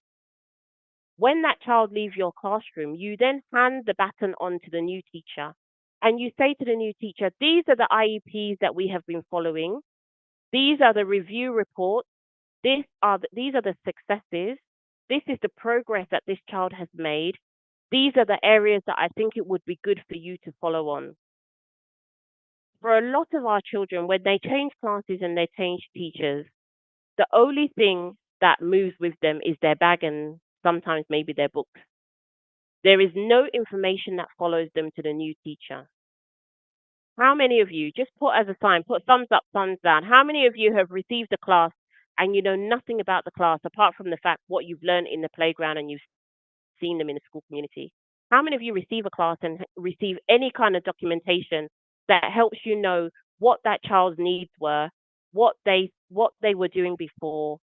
When that child leaves your classroom, you then hand the baton on to the new teacher and you say to the new teacher, these are the IEPs that we have been following. These are the review reports. These are the successes. This is the progress that this child has made. These are the areas that I think it would be good for you to follow on. For a lot of our children, when they change classes and they change teachers, the only thing that moves with them is their bag and sometimes maybe their books. There is no information that follows them to the new teacher. How many of you, just put as a sign, put thumbs up, thumbs down, how many of you have received a class and you know nothing about the class apart from the fact what you've learned in the playground and you've seen them in the school community? How many of you receive a class and receive any kind of documentation that helps you know what that child's needs were, what they were doing before,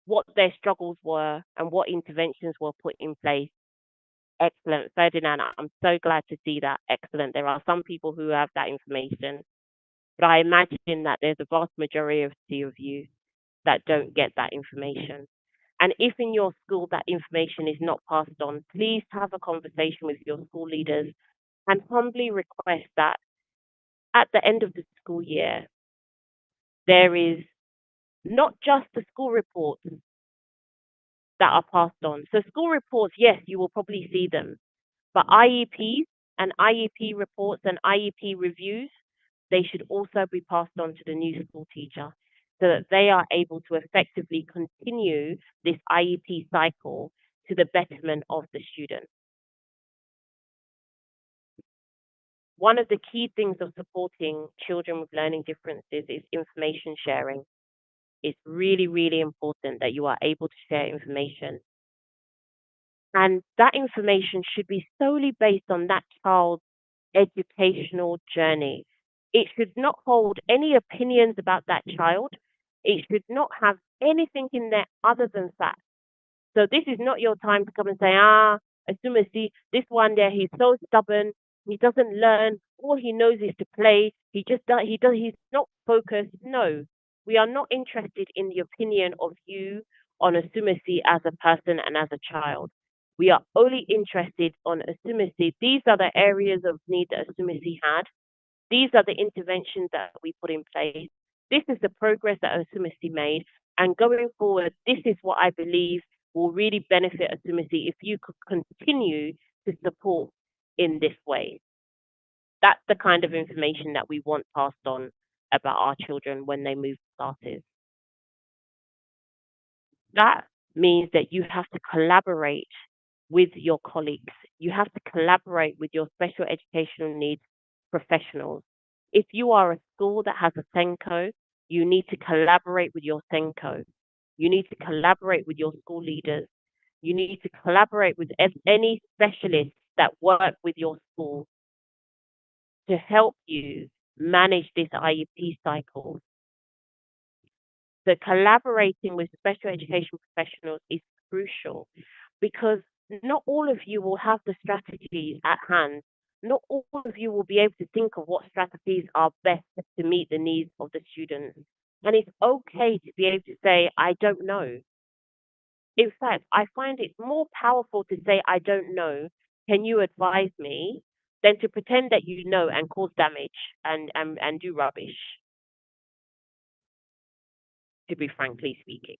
what their struggles were, and what interventions were put in place? Excellent. Ferdinand, I'm so glad to see that. Excellent. There are some people who have that information, but I imagine that there's a vast majority of you that don't get that information. And if in your school that information is not passed on, please have a conversation with your school leaders and humbly request that at the end of the school year, there is not just the school reports that are passed on. So school reports, yes, you will probably see them, but IEPs and IEP reports and IEP reviews, they should also be passed on to the new school teacher so that they are able to effectively continue this IEP cycle to the betterment of the student. One of the key things of supporting children with learning differences is information sharing. It's really, really important that you are able to share information. And that information should be solely based on that child's educational journey. It should not hold any opinions about that child. It should not have anything in there other than facts. So this is not your time to come and say, Asumasi, this one there, he's so stubborn, he doesn't learn, all he knows is to play, he's not focused. No, we are not interested in the opinion of you on Asumasi as a person and as a child. We are only interested on Asumasi. These are the areas of need that Asumasi had. These are the interventions that we put in place. This is the progress that Asumasi made. And going forward, this is what I believe will really benefit Asumasi if you could continue to support in this way. That's the kind of information that we want passed on about our children when they move classes. That means that you have to collaborate with your colleagues. You have to collaborate with your special educational needs professionals. If you are a school that has a Senko, you need to collaborate with your Senko. You need to collaborate with your school leaders. You need to collaborate with any specialists that work with your school to help you manage this IEP cycle. So collaborating with special education professionals is crucial because not all of you will have the strategies at hand. Not all of you will be able to think of what strategies are best to meet the needs of the students. And it's okay to be able to say, I don't know. In fact, I find it more powerful to say, I don't know. Can you advise me? Than to pretend that you know and cause damage and do rubbish, to be frankly speaking.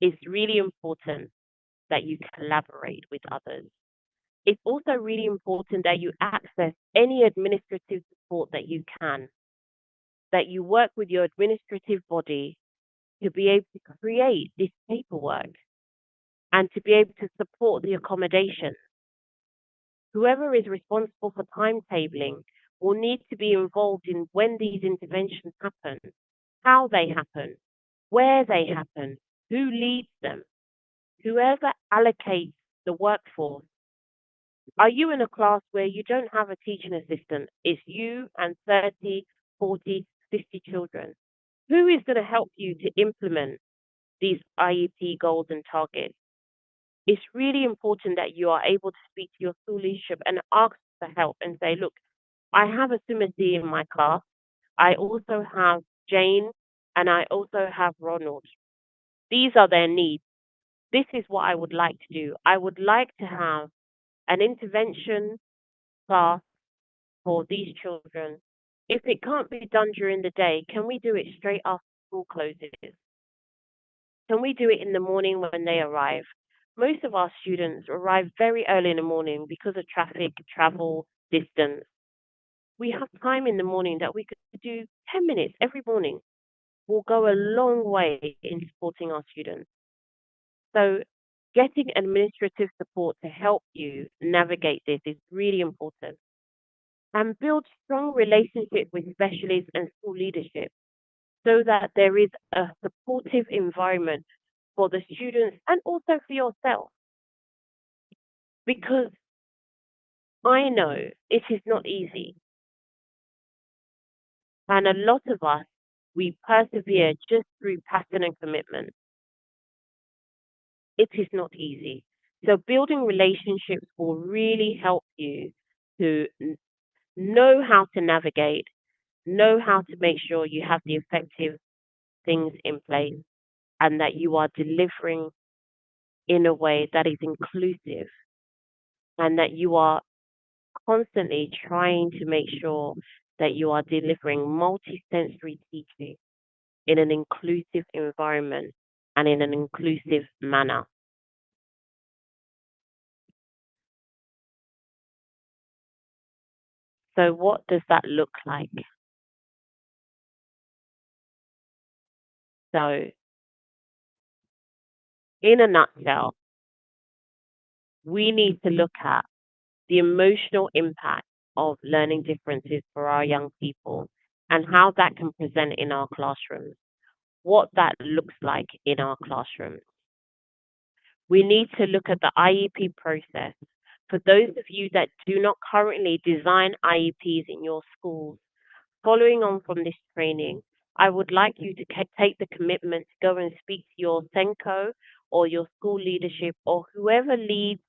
It's really important that you collaborate with others. It's also really important that you access any administrative support that you can, that you work with your administrative body to be able to create this paperwork and to be able to support the accommodation. Whoever is responsible for timetabling will need to be involved in when these interventions happen, how they happen, where they happen, who leads them, whoever allocates the workforce. Are you in a class where you don't have a teaching assistant? It's you and 30, 40, 50 children. Who is going to help you to implement these IEP goals and targets? It's really important that you are able to speak to your school leadership and ask for help and say, look, I have a Sumati in my class. I also have Jane and I also have Ronald. These are their needs. This is what I would like to do. I would like to have an intervention class for these children. If it can't be done during the day, can we do it straight after school closes? Can we do it in the morning when they arrive? Most of our students arrive very early in the morning because of traffic, travel, distance. We have time in the morning that we could do 10 minutes every morning. Will go a long way in supporting our students. So getting administrative support to help you navigate this is really important. And build strong relationships with specialists and school leadership so that there is a supportive environment for the students and also for yourself. Because I know it is not easy. And a lot of us, we persevere just through passion and commitment. It is not easy. So building relationships will really help you to know how to navigate, know how to make sure you have the effective things in place and that you are delivering in a way that is inclusive and that you are constantly trying to make sure that you are delivering multisensory teaching in an inclusive environment and in an inclusive manner. So what does that look like? So in a nutshell, we need to look at the emotional impact of learning differences for our young people and how that can present in our classrooms, what that looks like in our classrooms. We need to look at the IEP process. For those of you that do not currently design IEPs in your schools, following on from this training, I would like you to take the commitment to go and speak to your Senko or your school leadership or whoever leads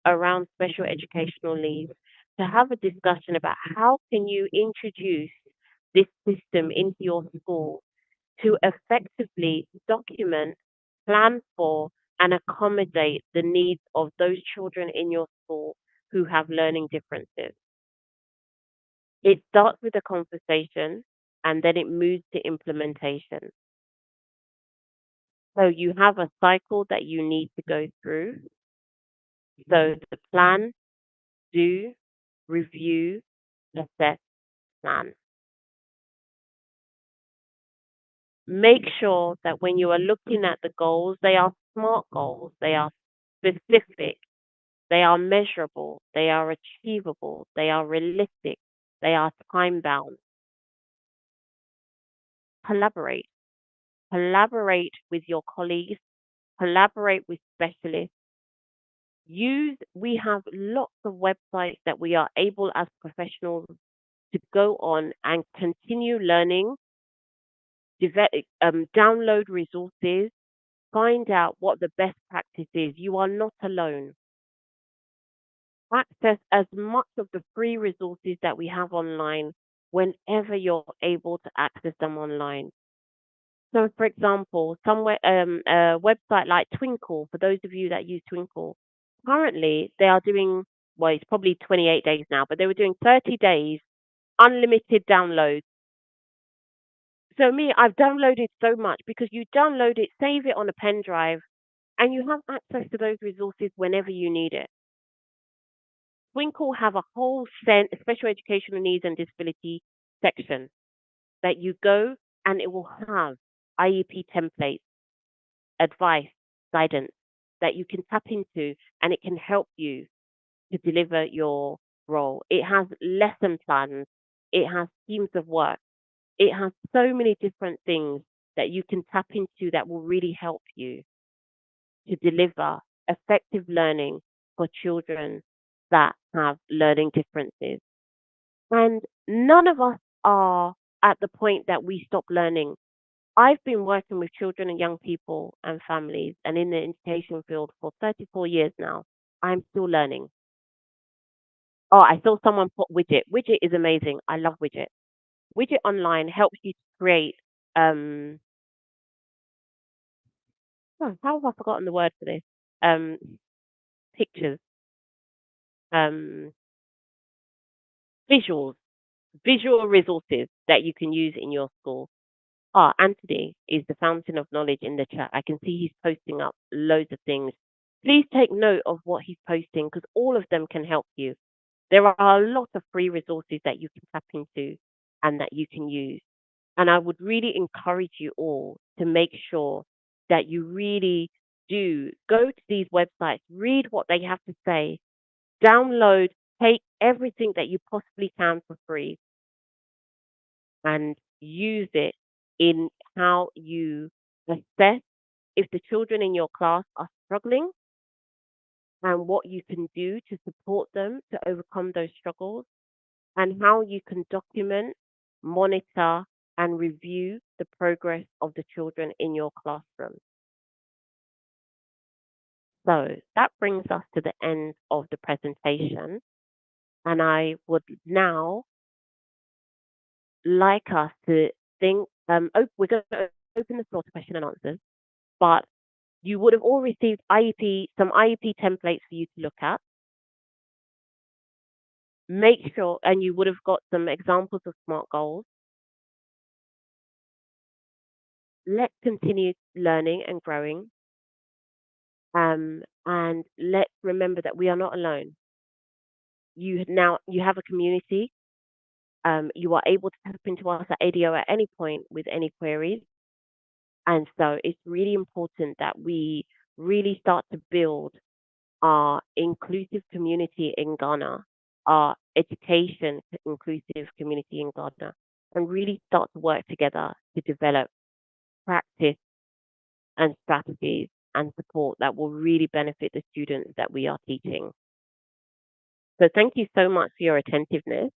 around special educational needs to have a discussion about how can you introduce this system into your school to effectively document, plan for, and accommodate the needs of those children in your school who have learning differences. It starts with a conversation and then it moves to implementation. So you have a cycle that you need to go through. So the plan, do, review, assess, plan. Make sure that when you are looking at the goals, they are SMART goals. They are specific, they are measurable, they are achievable, they are realistic, they are time bound. Collaborate. Collaborate with your colleagues, collaborate with specialists. We have lots of websites that we are able as professionals to go on and continue learning, download resources, find out what the best practice is. You are not alone. Access as much of the free resources that we have online whenever you're able to access them online. So, for example, a website like Twinkle, for those of you that use Twinkle, currently they are doing, well, it's probably 28 days now, but they were doing 30 days unlimited downloads. So I've downloaded so much because you download it, save it on a pen drive, and you have access to those resources whenever you need it. Twinkle have a whole special educational needs and disability section that you go and it will have IEP templates, advice, guidance that you can tap into, and it can help you to deliver your role. It has lesson plans, it has schemes of work, it has so many different things that you can tap into that will really help you to deliver effective learning for children that have learning differences. And none of us are at the point that we stop learning. I've been working with children and young people and families and in the education field for 34 years now. I'm still learning. Oh, I saw someone put Widget. Widget is amazing. I love Widget. Widget online helps you to create how have I forgotten the word for this? Pictures, visuals, visual resources that you can use in your school. Anthony is the fountain of knowledge in the chat. I can see he's posting up loads of things. Please take note of what he's posting because all of them can help you. There are a lot of free resources that you can tap into and that you can use. And I would really encourage you all to make sure that you really do go to these websites, read what they have to say, download, take everything that you possibly can for free and use it in how you assess if the children in your class are struggling and what you can do to support them to overcome those struggles and how you can document, monitor, and review the progress of the children in your classroom. So that brings us to the end of the presentation. And I would now like us to think, we're going to open the floor to question and answers, but you would have all received some IEP templates for you to look at. Make sure, and you would have got some examples of SMART goals. Let's continue learning and growing. And let's remember that we are not alone. You have a community. You are able to tap into us at ADO at any point with any queries. And so it's really important that we really start to build our inclusive community in Ghana, our education inclusive community in Ghana, and really start to work together to develop practice and strategies and support that will really benefit the students that we are teaching. So thank you so much for your attentiveness.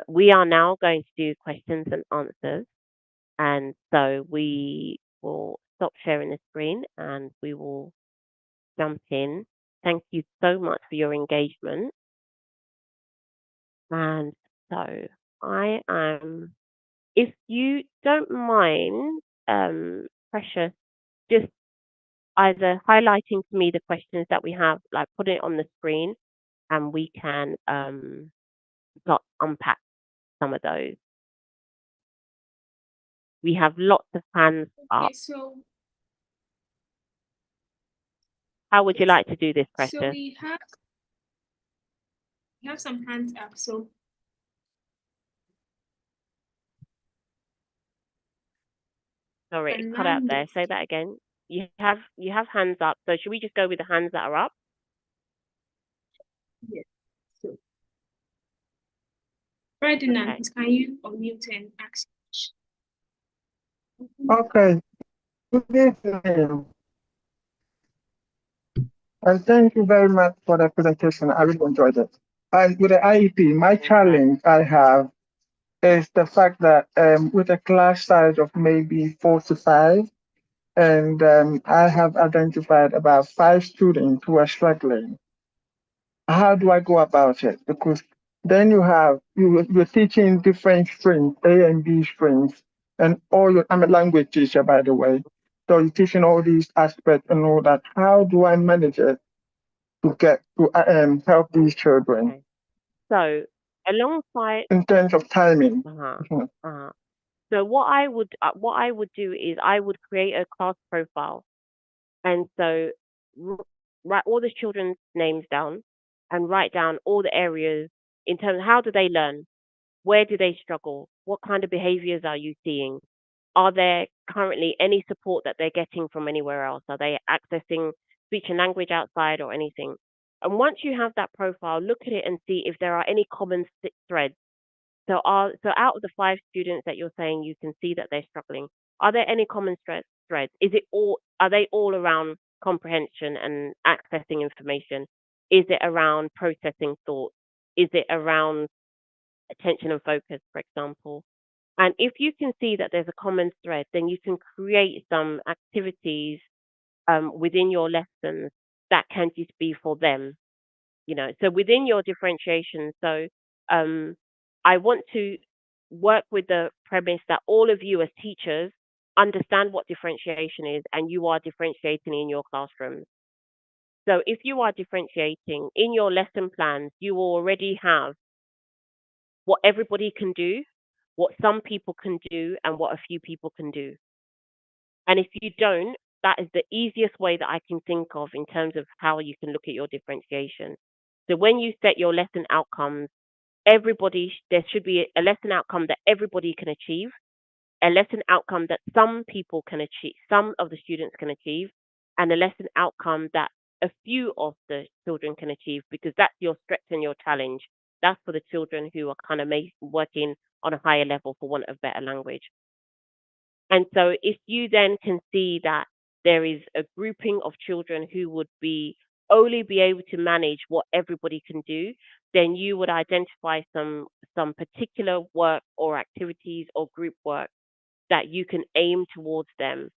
We are now going to do questions and answers. And so we will stop sharing the screen and we will jump in. Thank you so much for your engagement. And so if you don't mind, Precious, just either highlighting to me the questions that we have, like put it on the screen and we can unpack some of those. We have lots of hands up. Okay, so How would you like to do this, Precious? so we have some hands up. So Sorry, it cut out there. Say that again. You have hands up. So should we just go with the hands that are up? Yes. So, Ferdinand, Okay. can you unmute and ask? Okay, good evening, and thank you very much for the presentation. I really enjoyed it. And with the IEP, my challenge I have is the fact that with a class size of maybe 4 to 5, and I have identified about 5 students who are struggling. How do I go about it? Because then you're teaching different streams, A and B streams, and I'm a language teacher, by the way. So you're teaching all these aspects and all that. How do I manage it to get to help these children Okay. So alongside, in terms of timing? uh-huh, Mhm. uh-huh. So what I would do is I would create a class profile, and so write all the children's names down, and write down all the areas in terms of how do they learn, where do they struggle, what kind of behaviors are you seeing, are there currently any support that they're getting from anywhere else, are they accessing speech and language outside or anything. And once you have that profile, look at it and see if there are any common threads. So out of the 5 students that you're saying you can see that they're struggling, are there any common threads? Are they all around comprehension and accessing information? Is it around processing thoughts? Is it around attention and focus, for example? And if you can see that there's a common thread, then you can create some activities within your lessons that can just be for them. So within your differentiation, so um, I want to work with the premise that all of you as teachers understand what differentiation is and you are differentiating in your classrooms. So if you are differentiating in your lesson plans, you already have what everybody can do, what some people can do, and what a few people can do. And if you don't, that is the easiest way that I can think of in terms of how you can look at your differentiation. So when you set your lesson outcomes, there should be a lesson outcome that everybody can achieve, a lesson outcome that some people can achieve, some of the students can achieve, and a lesson outcome that a few of the children can achieve, because that's your stretch and your challenge. That's for the children who are kind of working on a higher level, for want of better language. And so if you then can see that there is a grouping of children who would only be able to manage what everybody can do, then you would identify some particular work or activities or group work that you can aim towards them,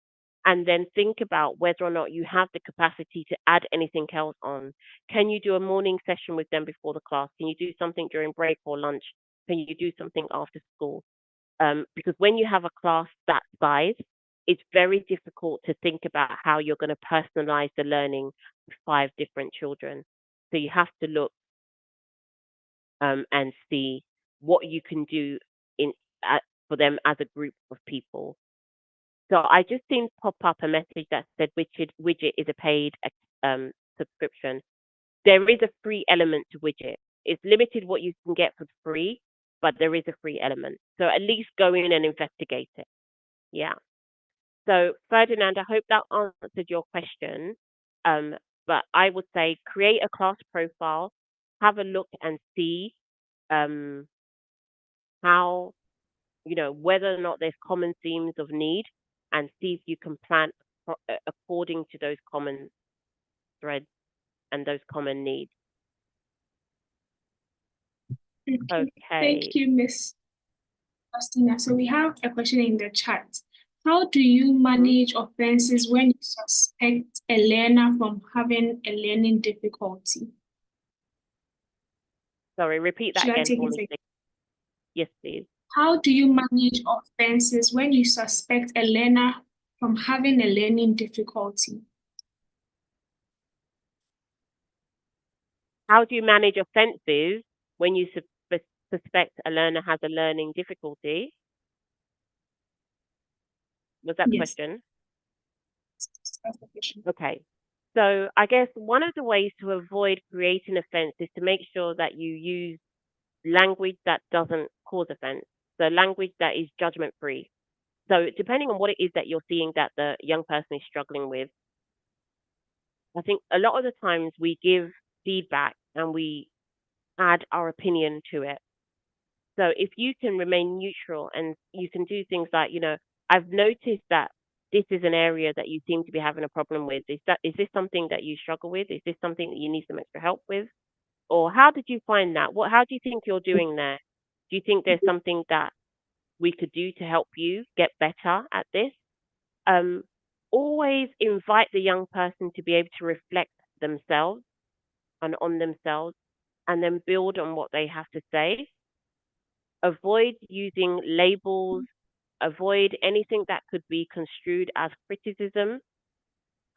and then think about whether or not you have the capacity to add anything else on. Can you do a morning session with them before the class? Can you do something during break or lunch? Can you do something after school? Because when you have a class that size, it's very difficult to think about how you're going to personalize the learning with 5 different children. So you have to look and see what you can do in for them as a group of people. So I just seen pop up a message that said widget is a paid subscription. There is a free element to widget. It's limited what you can get for free, but there is a free element. So at least go in and investigate it. Yeah. So Ferdinand, I hope that answered your question. Um, but I would say create a class profile, have a look and see um, how, whether or not there's common themes of need, and see if you can plan according to those common threads and those common needs. Okay. Okay. Thank you, Miss Justina. So we have a question in the chat. How do you manage offenses when you suspect a learner from having a learning difficulty? Sorry, repeat that Should I again take for it me, again? please. Yes, please. How do you manage offenses when you suspect a learner from having a learning difficulty? How do you manage offenses when you suspect a learner has a learning difficulty? Was that the Yes. question? That's the question. Okay. So I guess one of the ways to avoid creating offense is to make sure that you use language that doesn't cause offense. So language that is judgment free. So depending on what it is that you're seeing that the young person is struggling with, I think a lot of the times we give feedback and we add our opinion to it. So if you can remain neutral and you can do things like, I've noticed that this is an area that you seem to be having a problem with. Is this something that you struggle with? Is this something that you need some extra help with? Or how did you find that? How do you think you're doing there? Do you think there's something that we could do to help you get better at this? Um, Always invite the young person to be able to reflect themselves and on themselves and then build on what they have to say. Avoid using labels, avoid anything that could be construed as criticism,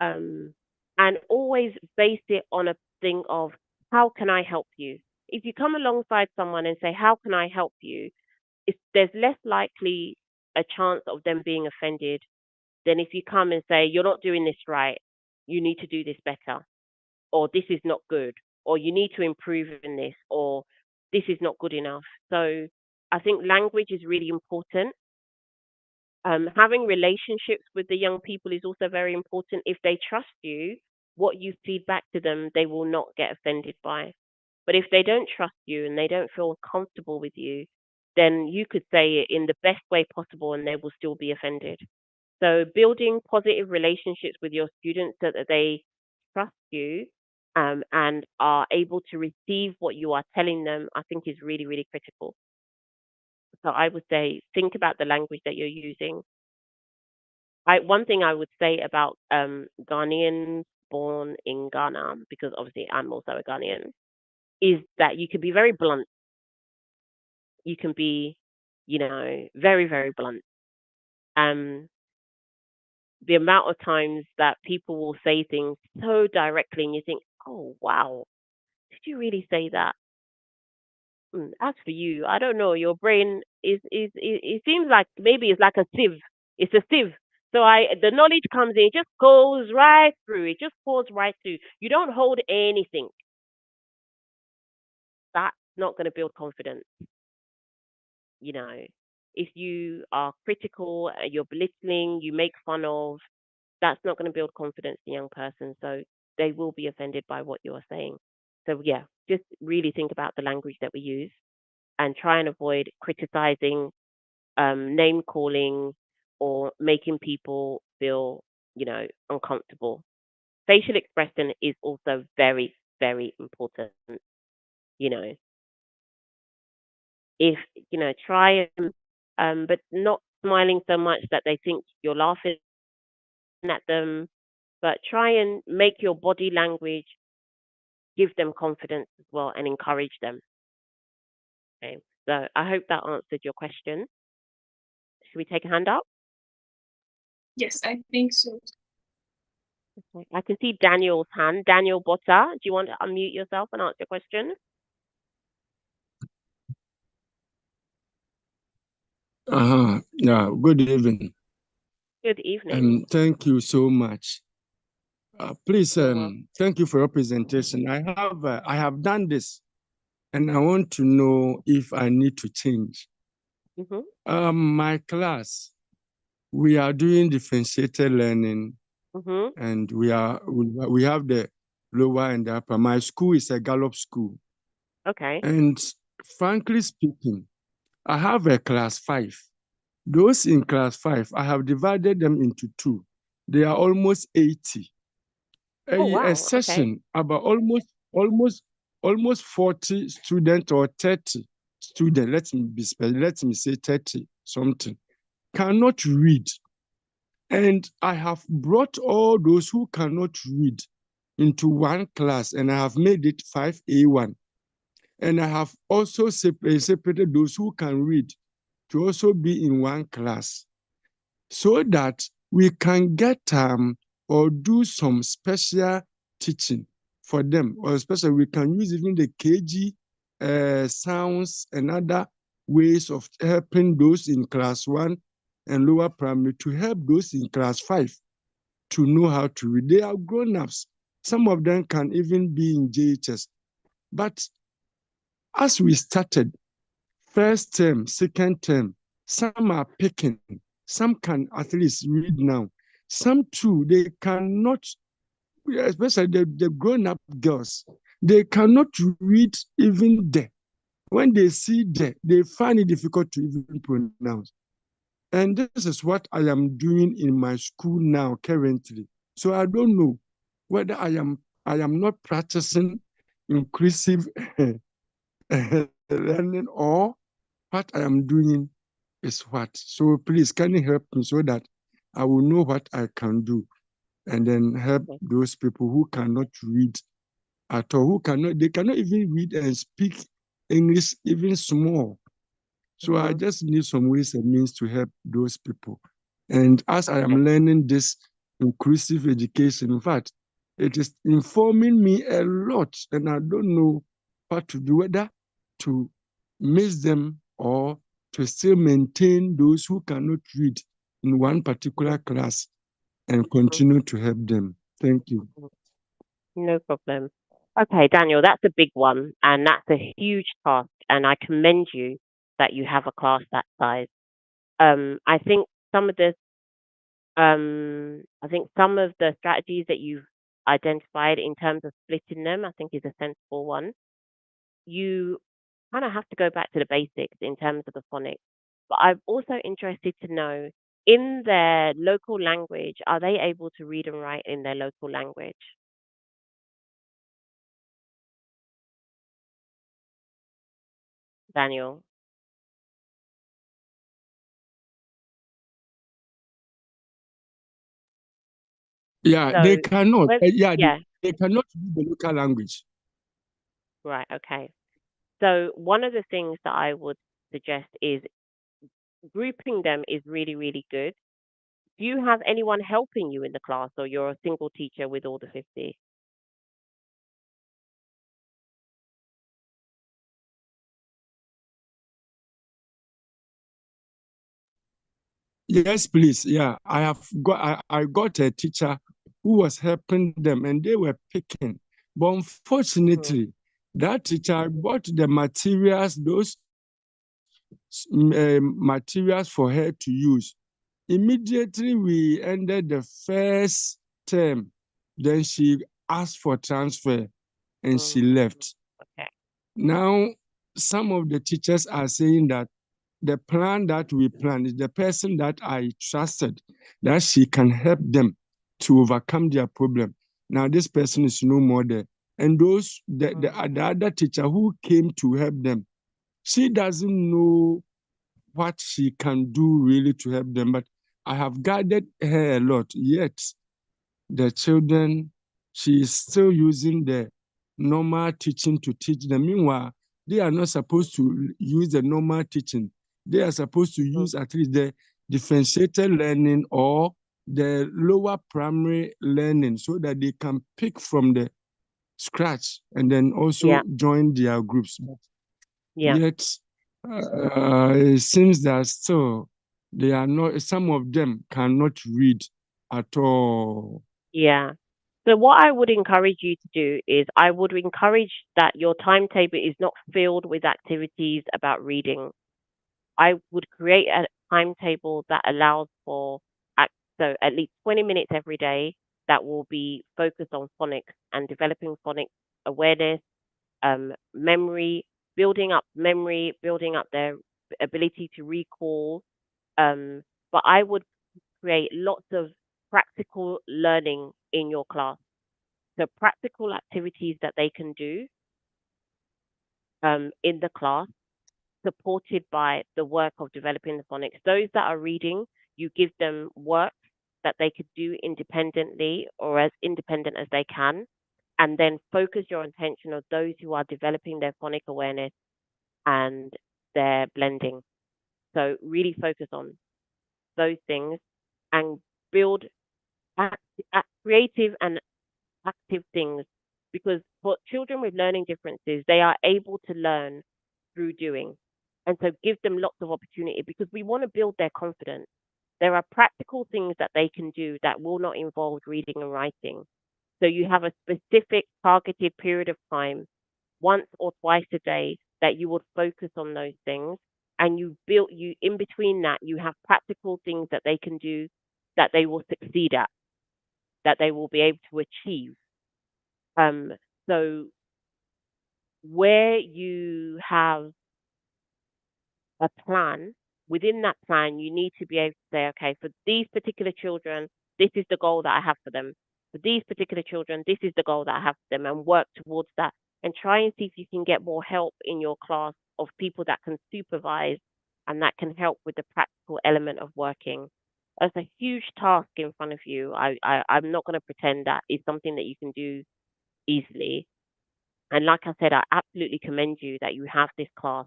um, and always base it on a thing of how can I help you? If you come alongside someone and say, how can I help you? There's less likely a chance of them being offended than if you come and say, you're not doing this right, you need to do this better, or this is not good, or you need to improve in this, or this is not good enough. So I think language is really important. Having relationships with the young people is also very important. If they trust you, what you feed back to them, they will not get offended by. But if they don't trust you and they don't feel comfortable with you, then you could say it in the best way possible and they will still be offended. So building positive relationships with your students so that they trust you and are able to receive what you are telling them, I think is really, really critical. So I would say think about the language that you're using. One thing I would say about Ghanaians born in Ghana, because obviously I'm also a Ghanaian, is that you can be very blunt. You can be, very, very blunt. The amount of times that people will say things so directly and you think, oh, wow, did you really say that? As for you, I don't know. Your brain it seems like maybe it's like a sieve. It's a sieve. So the knowledge comes in, it just goes right through. It just pours right through. You don't hold anything. That's not going to build confidence. If you are critical, you're belittling, you make fun of, that's not going to build confidence in a young person. So they will be offended by what you are saying. So yeah, just really think about the language that we use and try and avoid criticizing, name calling, or making people feel, uncomfortable. Facial expression is also very, very important. You know, if try and but not smiling so much that they think you're laughing at them, but try and make your body language give them confidence as well and encourage them. Okay, so I hope that answered your question. Should we take a hand up? Yes, I think so. Okay. I can see Daniel's hand. Daniel Botta, do you want to unmute yourself and answer your question? Yeah, good evening. Good evening. Thank you so much. Please, You're welcome. thank you for your presentation. I have done this, and I want to know if I need to change. My class, we are doing differentiated learning, and we have the lower and the upper. My school is a Gallup school. Okay. And frankly speaking, I have a class 5. Those in class 5, I have divided them into 2. They are almost 80. Oh, wow. A session about almost 40 students or 30 students, let me say 30 something, cannot read. And I have brought all those who cannot read into one class, and I have made it 5A1. And I have also separated those who can read to also be in one class, so that we can get or do some special teaching for them, or especially we can use even the KG sounds and other ways of helping those in class 1 and lower primary to help those in class 5 to know how to read. They are grown-ups. Some of them can even be in JHS. But as we started, first term, second term, some are picking, Some can at least read now. Some too, they cannot, especially the grown-up girls, they cannot read even there. When they see there, they find it difficult to even pronounce. And this is what I am doing in my school now currently. So I don't know whether I am not practicing inclusive learning, or what I am doing is what. So please, can you help me so that I will know what I can do, and then help those people who cannot read at all, they cannot even read and speak English even small. So I just need some ways and means to help those people. And as I am learning this inclusive education, in fact, it is informing me a lot, and I don't know what to do, whether to miss them or to still maintain those who cannot read in one particular class and continue to help them. Thank you. No problem. Okay, Daniel, that's a big one, and that's a huge task, and I commend you that you have a class that size. I think some of the strategies that you've identified in terms of splitting them, I think is a sensible one. You kind of have to go back to the basics in terms of the phonics. But I'm also interested to know, in their local language, are they able to read and write in their local language? Daniel. Yeah, So, they cannot. yeah, They cannot read the local language. right, okay. So one of the things that I would suggest is grouping them is really, really good. Do you have anyone helping you in the class, or you're a single teacher with all the 50? Yes, please. Yeah, I got a teacher who was helping them, and they were picking. But unfortunately, that teacher bought the materials, those materials for her to use. Immediately we ended the first term, then she asked for transfer and she left. Okay. Now, some of the teachers are saying that the plan that we planned is the person that I trusted, that she can help them to overcome their problem. Now, this person is no more there. And the other teacher who came to help them, she doesn't know what she can do really to help them. But I have guided her a lot. Yet, the children, she is still using the normal teaching to teach them. Meanwhile, they are not supposed to use the normal teaching. They are supposed to use at least the differentiated learning or the lower primary learning, so that they can pick from the scratch and then also join their groups. But yet, it seems that still they are not, some of them cannot read at all. Yeah. So what I would encourage you to do is, I would encourage that your timetable is not filled with activities about reading. I would create a timetable that allows for so at least 20 minutes every day that will be focused on phonics and developing phonics awareness, memory, building up their ability to recall. But I would create lots of practical learning in your class. So practical activities that they can do in the class, supported by the work of developing the phonics. Those that are reading, you give them work that they could do independently or as independent as they can, and then focus your attention on those who are developing their phonic awareness and their blending. So really focus on those things and build creative and active things, because for children with learning differences, they are able to learn through doing. And so give them lots of opportunity, because we want to build their confidence. There are practical things that they can do that will not involve reading and writing. So you have a specific targeted period of time, once or twice a day, that you would focus on those things and you in between that, you have practical things that they can do that they will succeed at, that they will be able to achieve. So where you have a plan, within that plan, you need to be able to say, okay, for these particular children, this is the goal that I have for them. For these particular children, this is the goal that I have for them, and work towards that. And try and see if you can get more help in your class of people that can supervise and that can help with the practical element of working. There's a huge task in front of you. I'm not going to pretend that is something that you can do easily. And like I said, I absolutely commend you that you have this class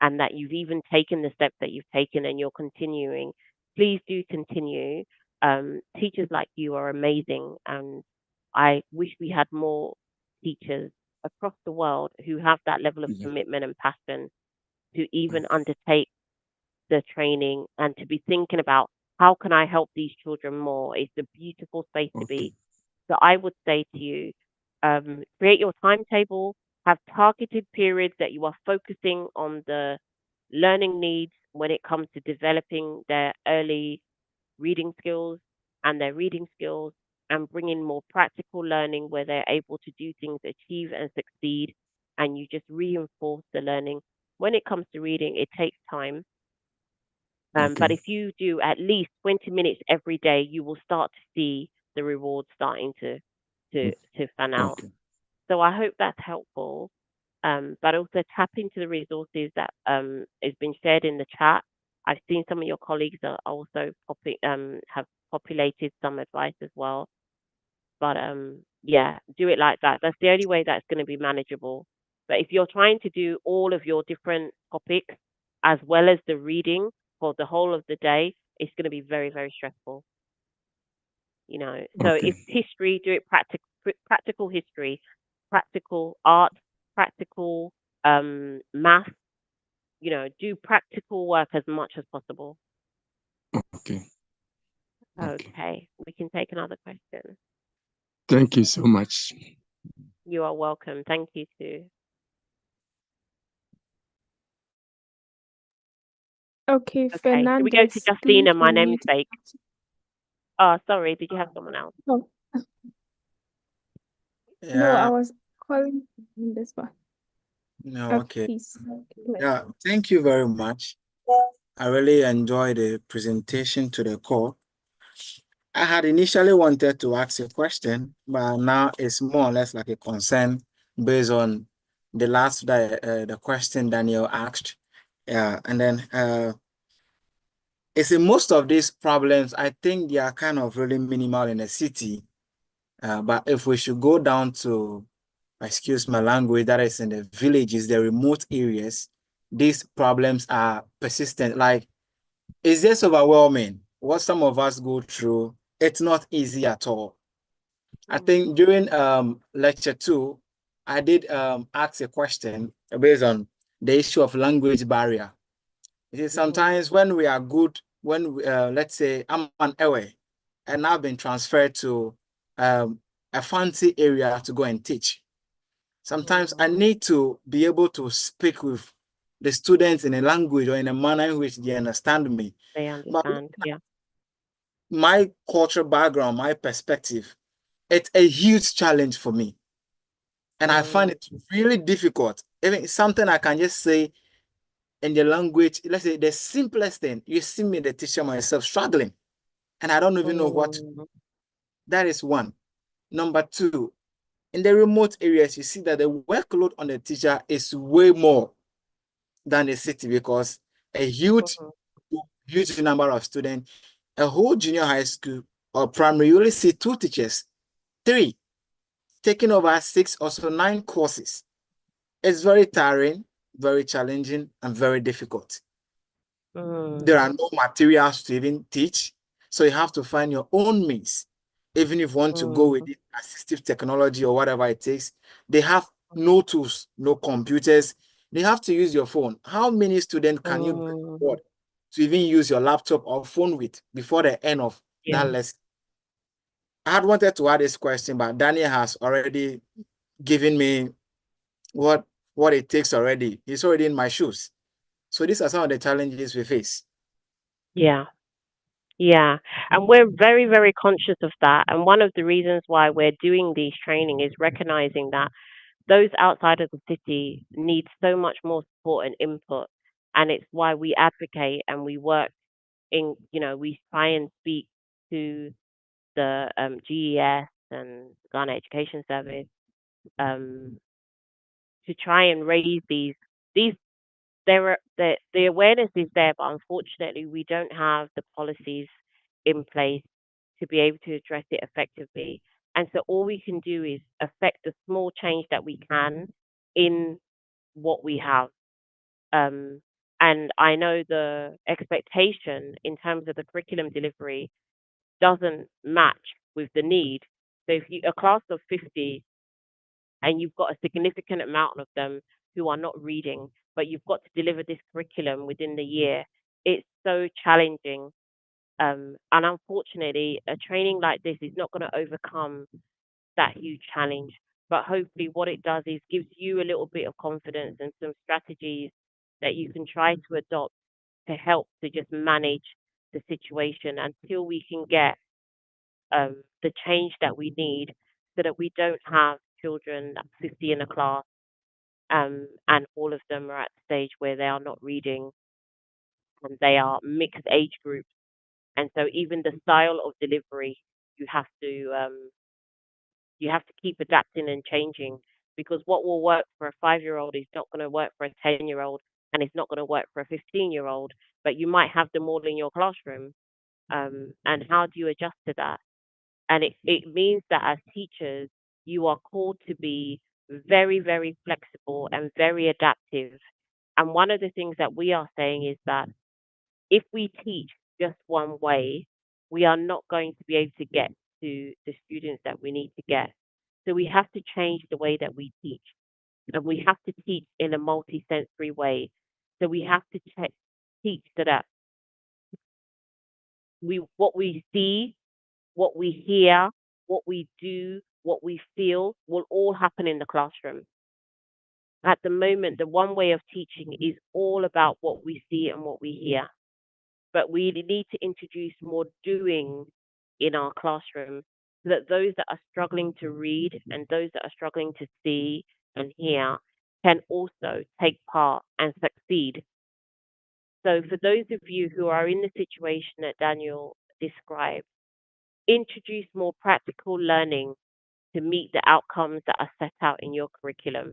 and that you've even taken the steps that you've taken and you're continuing. Please do continue. Teachers like you are amazing. And I wish we had more teachers across the world who have that level of Yeah. commitment and passion to even undertake the training and to be thinking about how can I help these children more. It's a beautiful space to Okay. be. So I would say to you, create your timetable, have targeted periods that you are focusing on the learning needs when it comes to developing their early reading skills and their reading skills, and bringing more practical learning where they're able to do things, achieve and succeed, and you just reinforce the learning. When it comes to reading, it takes time. But Okay. if you do at least 20 minutes every day, you will start to see the rewards starting to fan out. Okay. So I hope that's helpful. But also tap into the resources that has been shared in the chat. I've seen some of your colleagues are also have populated some advice as well. But yeah, do it like that. That's the only way that's going to be manageable. But if you're trying to do all of your different topics as well as the reading for the whole of the day, it's going to be very, very stressful. You know, so Okay. if history, do it practical history, practical art, practical math. You know, do practical work as much as possible. Okay. Okay. Okay, we can take another question. Thank you so much. You are welcome. Thank you too. Okay, Okay, so we go to Fernandez, please Justina, my unmute. namesake. Oh, sorry, did you have someone else? Oh, no, I was calling in this one. No, okay. Please. Yeah, thank you very much. I really enjoyed the presentation to the call. I had initially wanted to ask a question, but now it's more or less like a concern based on the last the question Daniel asked. Yeah, and then it's in most of these problems, I think they are kind of really minimal in the city. But if we should go down to, excuse my language, that is in the villages, the remote areas, these problems are persistent. Like, it's just overwhelming. What some of us go through, it's not easy at all. I think during lecture 2, I did ask a question based on the issue of language barrier. You see, sometimes when we are good, when we, let's say I'm an Ewe, and I've been transferred to a fancy area to go and teach. Sometimes I need to be able to speak with the students in a language or in a manner in which they understand me. They understand, yeah. My cultural background, my perspective, it's a huge challenge for me. And I find it really difficult. Even something I can just say in the language, let's say the simplest thing, you see me, the teacher myself, struggling. And I don't even know what to do. That is one. Number 2, in the remote areas, you see that the workload on the teacher is way more than the city because a huge number of students, a whole junior high school or primary, you only see 2 teachers, 3, taking over 6 or so 9 courses. It's very tiring, very challenging, and very difficult. There are no materials to even teach, so you have to find your own means. Even if you want to go with assistive technology or whatever it takes, they have no tools, no computers. They have to use your phone. How many students can you afford to even use your laptop or phone with before the end of that lesson? I had wanted to add this question, but Daniel has already given me what it takes already. He's already in my shoes. So these are some of the challenges we face. Yeah. Yeah, and we're very, very conscious of that. And one of the reasons why we're doing these training is recognizing that those outside of the city need so much more support and input. And it's why we advocate and we work in, we try and speak to the GES and Ghana Education Service um, to try and raise these the awareness is there, but unfortunately, we don't have the policies in place to be able to address it effectively. And so, all we can do is affect the small change that we can in what we have. Um, and I know the expectation in terms of the curriculum delivery doesn't match with the need. So, if a class of 50 and you've got a significant amount of them who are not reading, but you've got to deliver this curriculum within the year. It's so challenging. And unfortunately, a training like this is not going to overcome that huge challenge. But hopefully, what it does is gives you a little bit of confidence and some strategies that you can try to adopt to help to just manage the situation until we can get the change that we need so that we don't have children, 50 in a class, and all of them are at the stage where they are not reading and they are mixed age groups. And so even the style of delivery, you have to um, you have to keep adapting and changing because what will work for a 5-year-old is not going to work for a 10-year-old and it's not going to work for a 15-year-old. But you might have them all in your classroom. And how do you adjust to that? And it means that as teachers, you are called to be very, very flexible and very adaptive. And one of the things that we are saying is that if we teach just one way, we are not going to be able to get to the students that we need to get. So we have to change the way that we teach. And we have to teach in a multi-sensory way. So we have to teach so that what we see, what we hear, what we do, what we feel will all happen in the classroom. At the moment, the one way of teaching is all about what we see and what we hear. But we need to introduce more doing in our classroom so that those that are struggling to read and those that are struggling to see and hear can also take part and succeed. So, for those of you who are in the situation that Daniel described, introduce more practical learning to meet the outcomes that are set out in your curriculum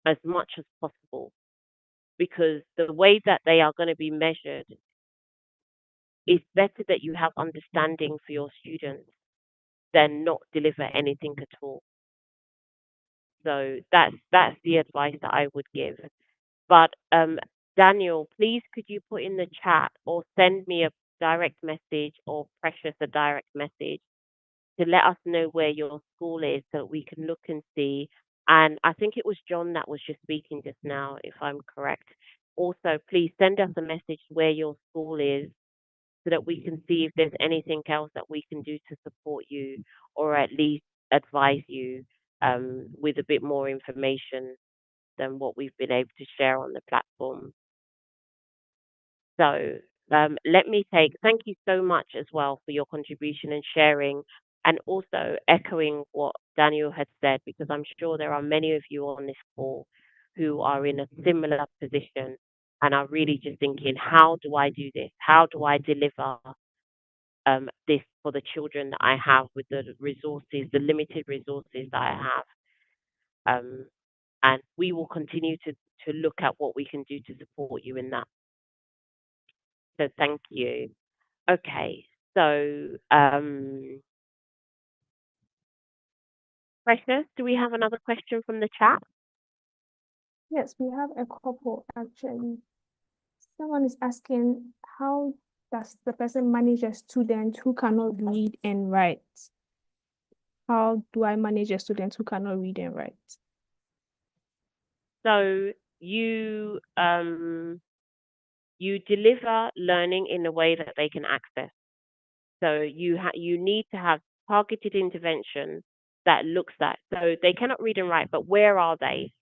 as much as possible. Because the way that they are going to be measured, it's better that you have understanding for your students than not deliver anything at all. So that's the advice that I would give. But Daniel, please could you put in the chat or send me a direct message or Precious a direct message to let us know where your school is so we can look and see. And I think it was John that was just speaking just now, if I'm correct. Also, please send us a message where your school is so that we can see if there's anything else that we can do to support you or at least advise you with a bit more information than what we've been able to share on the platform. So let me thank you so much as well for your contribution and sharing, and also echoing what Daniel had said, because I'm sure there are many of you on this call who are in a similar position and are really just thinking, how do I do this? How do I deliver this for the children that I have with the resources, the limited resources that I have? And we will continue to look at what we can do to support you in that. So thank you. Okay, so Precious, do we have another question from the chat? Yes, we have a couple actually. Someone is asking, how does the person manage a student who cannot read and write? How do I manage a student who cannot read and write? So you deliver learning in a way that they can access. So you need to have targeted intervention that looks at. So they cannot read and write, but where are they?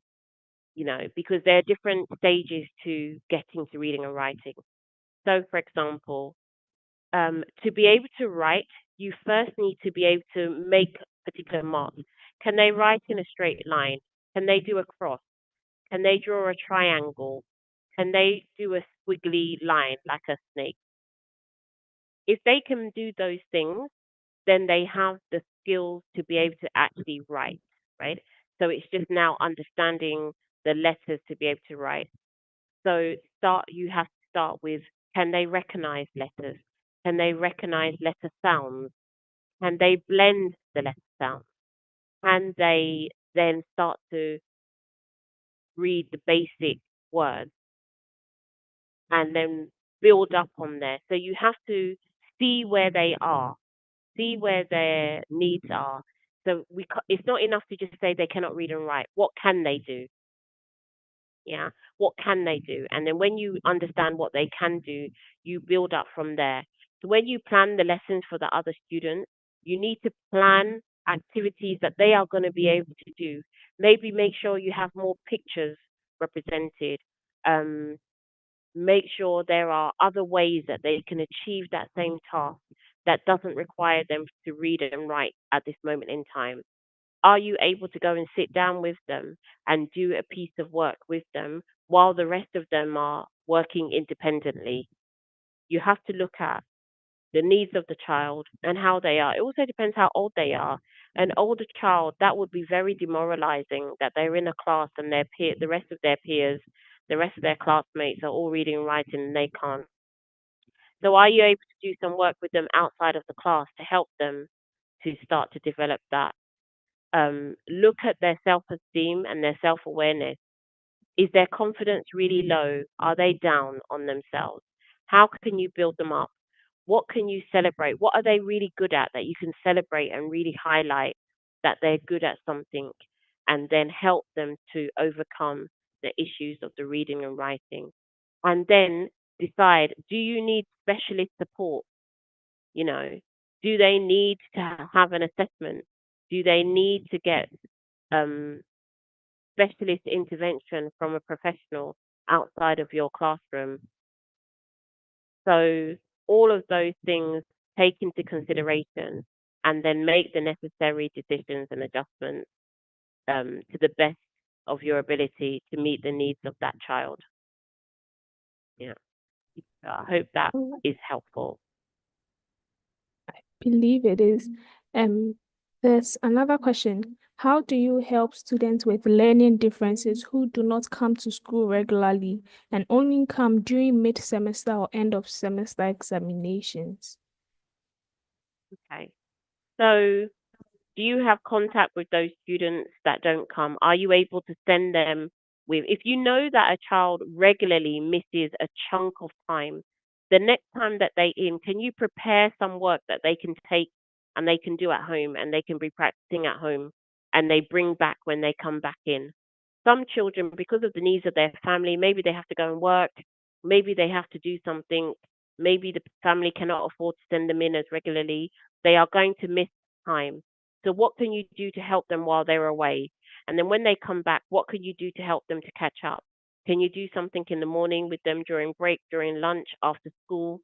you know, because there are different stages to getting to reading and writing. So, for example, to be able to write, you first need to be able to make particular marks. Can they write in a straight line? Can they do a cross? Can they draw a triangle? Can they do a squiggly line like a snake? If they can do those things, then they have the skills to be able to actually write, right? So it's just now understanding the letters to be able to write. So you have to start with, can they recognize letters? Can they recognize letter sounds? Can they blend the letter sounds? Can they then start to read the basic words and then build up on there? So you have to see where they are, see where their needs are. So it's not enough to just say they cannot read and write. What can they do? Yeah, what can they do? And then when you understand what they can do, you build up from there. So when you plan the lessons for the other students, you need to plan activities that they are going to be able to do. Maybe make sure you have more pictures represented. Um, Make sure there are other ways that they can achieve that same task that doesn't require them to read and write at this moment in time. Are you able to go and sit down with them and do a piece of work with them while the rest of them are working independently? You have to look at the needs of the child and how they are. It also depends how old they are. An older child, that would be very demoralizing that they're in a class and the rest of their peers, the rest of their classmates are all reading and writing and they can't. So are you able to do some work with them outside of the class to help them to start to develop that? Look at their self-esteem and their self-awareness. Is their confidence really low? Are they down on themselves? How can you build them up? What can you celebrate? What are they really good at that you can celebrate and really highlight that they're good at something and then help them to overcome the issues of the reading and writing? And then decide, do you need specialist support? You know, do they need to have an assessment? Do they need to get um, specialist intervention from a professional outside of your classroom? So all of those things take into consideration and then make the necessary decisions and adjustments to the best of your ability to meet the needs of that child. Yeah. So I hope that is helpful. Believe it is. There's another question. How do you help students with learning differences who do not come to school regularly and only come during mid-semester or end of semester examinations? Okay. So do you have contact with those students that don't come? Are you able to send them with, if you know that a child regularly misses a chunk of time, the next time that they in, can you prepare some work that they can take and they can do at home and they can be practicing at home and they bring back when they come back in? Some children, because of the needs of their family, maybe they have to go and work, maybe they have to do something, maybe the family cannot afford to send them in as regularly, they are going to miss time. So what can you do to help them while they're away? And then when they come back, what can you do to help them to catch up? Can you do something in the morning with them during break, during lunch, after school?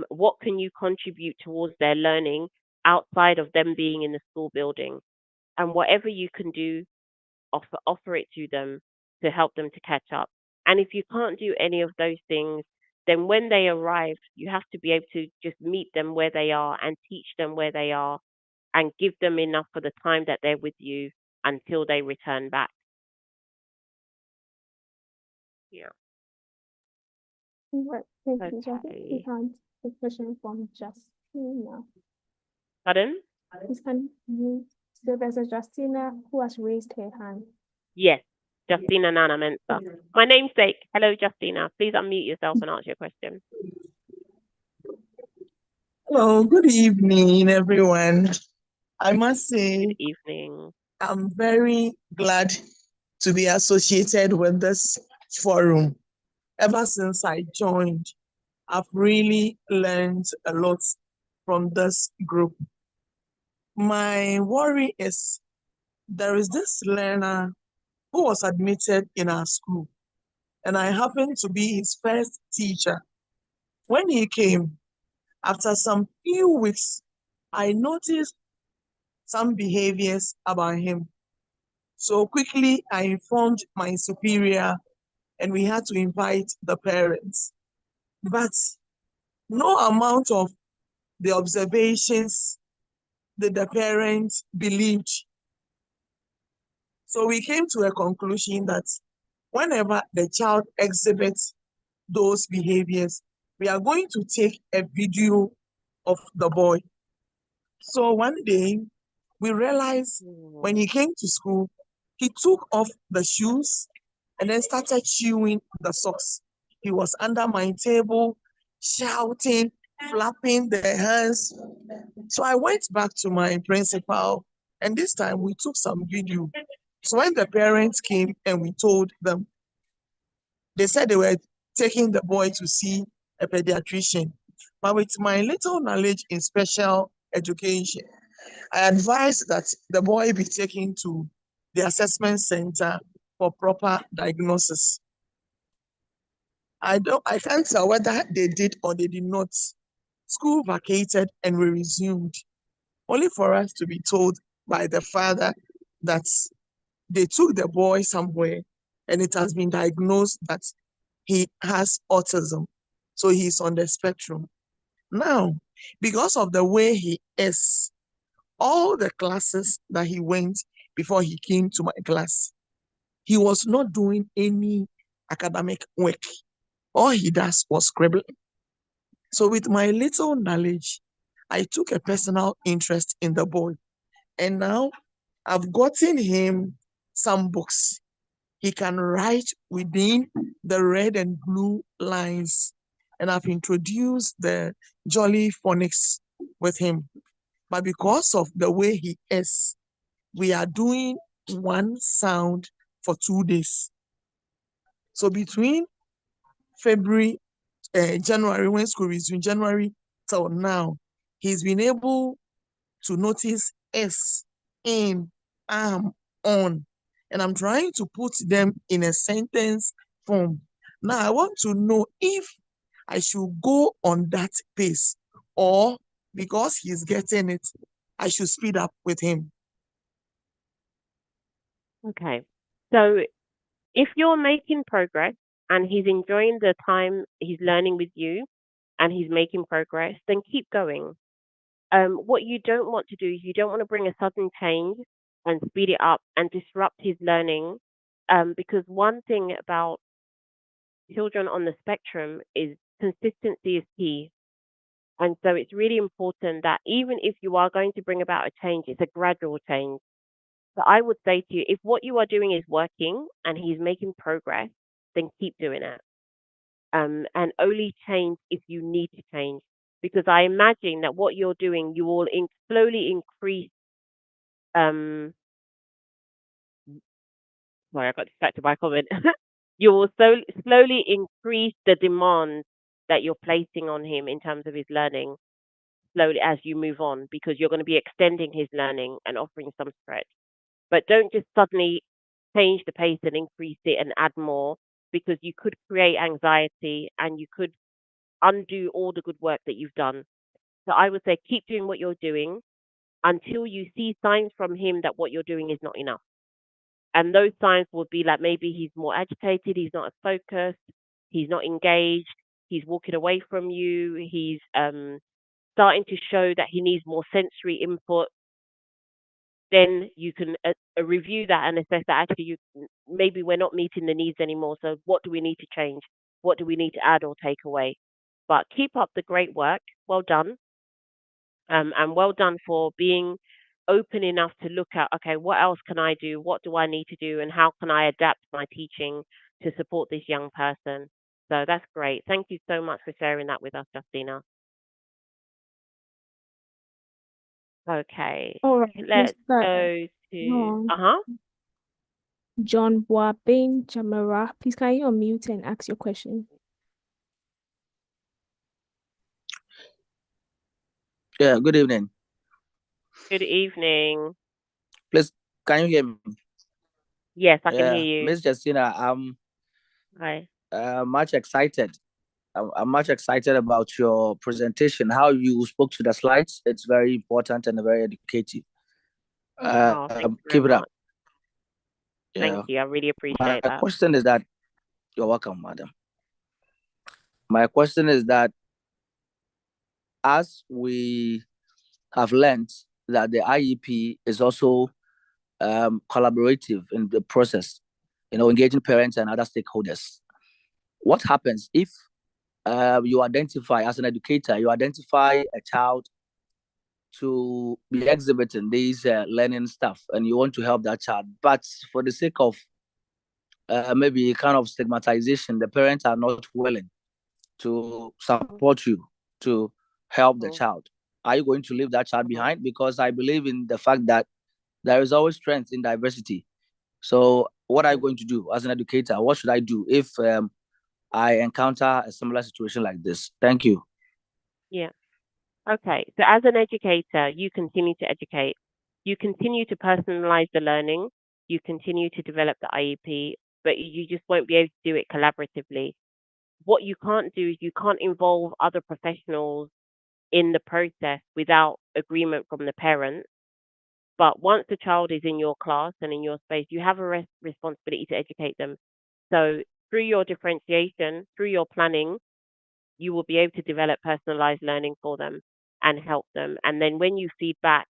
What can you contribute towards their learning outside of them being in the school building? And whatever you can do, offer it to them to help them to catch up. And if you can't do any of those things, then when they arrive, you have to be able to just meet them where they are and teach them where they are and give them enough for the time that they're with you until they return back. Yeah. Right, thank you. So I think we Okay. had a question from Justina. Pardon? So there's a Justina who has raised her hand. Yes, Justina Nana Mensa. My namesake. Hello, Justina. Please unmute yourself and ask your question. Hello, good evening, everyone. I must say, Good evening. I'm very glad to be associated with this forum. Ever since I joined, I've really learned a lot from this group. My worry is there is this learner who was admitted in our school, and I happened to be his first teacher. When he came, after some few weeks, I noticed some behaviors about him. So quickly, I informed my superior, and we had to invite the parents. But no amount of the observations that the parents believed. So we came to a conclusion that whenever the child exhibits those behaviors, we are going to take a video of the boy. So one day, we realized when he came to school, he took off the shoes and then started chewing the socks. He was under my table, shouting, flapping the hands. So I went back to my principal, and this time we took some video. So when the parents came and we told them, they said they were taking the boy to see a pediatrician. But with my little knowledge in special education, I advised that the boy be taken to the assessment center for proper diagnosis. I can't tell whether they did or they did not. School vacated and we resumed, only for us to be told by the father that they took the boy somewhere and it has been diagnosed that he has autism. So he's on the spectrum. Now, because of the way he is, all the classes that he went before he came to my class, he was not doing any academic work. All he does was scribbling. So with my little knowledge, I took a personal interest in the boy. And now I've gotten him some books. He can write within the red and blue lines. And I've introduced the Jolly Phonics with him. But because of the way he is, we are doing one sound for 2 days. So between January, when school resumed, January till now, he's been able to notice S, in, am, on. And I'm trying to put them in a sentence form. Now, I want to know if I should go on that pace, or because he's getting it, I should speed up with him. Okay. So if you're making progress and he's enjoying the time he's learning with you and he's making progress, then keep going. What you don't want to do is you don't want to bring a sudden change and speed it up and disrupt his learning. Because one thing about children on the spectrum is consistency is key. And so it's really important that even if you are going to bring about a change, it's a gradual change. So I would say to you, if what you are doing is working and he's making progress, then keep doing it. And only change if you need to change. Because I imagine that what you're doing, you will slowly increase. Sorry, I got distracted by a comment. You will slowly increase the demands that you're placing on him in terms of his learning slowly as you move on, because you're going to be extending his learning and offering some stretch. But don't just suddenly change the pace and increase it and add more, because you could create anxiety and you could undo all the good work that you've done. So I would say keep doing what you're doing until you see signs from him that what you're doing is not enough. And those signs would be like maybe he's more agitated, he's not as focused, he's not engaged, he's walking away from you, he's starting to show that he needs more sensory input. Then you can review that and assess that actually maybe we're not meeting the needs anymore. So what do we need to change? What do we need to add or take away? But keep up the great work. Well done. And well done for being open enough to look at, okay, what else can I do? What do I need to do? And how can I adapt my teaching to support this young person? So that's great. Thank you so much for sharing that with us, Justina. Okay. All right, Let's Mr. go to John Boabin Jamara. Please, can you unmute and ask your question? Yeah, good evening. Good evening. Please, can you hear me? Yes, I can Yeah, hear you. Miss Justina, I'm Hi. much excited. I'm much excited about your presentation. How you spoke to the slides, it's very important and very educative. Oh, thank you very Keep it up. much. Yeah. Thank you. I really My appreciate that. question is that you're welcome, madam. My question is that as we have learned that the IEP is also collaborative in the process, engaging parents and other stakeholders. What happens if you identify, as an educator, you identify a child to be exhibiting these learning stuff and you want to help that child, but for the sake of maybe kind of stigmatization, the parents are not willing to support you to help the child. Are you going to leave that child behind? Because I believe in the fact that there is always strength in diversity. So what are you going to do as an educator? What should I do if I encounter a similar situation like this? Thank you. Yeah. Okay. So as an educator, you continue to educate. You continue to personalize the learning. You continue to develop the IEP, but you just won't be able to do it collaboratively. What you can't do is you can't involve other professionals in the process without agreement from the parents. But once the child is in your class and in your space, you have a responsibility to educate them. So through your differentiation, through your planning, you will be able to develop personalized learning for them and help them. And then when you feed back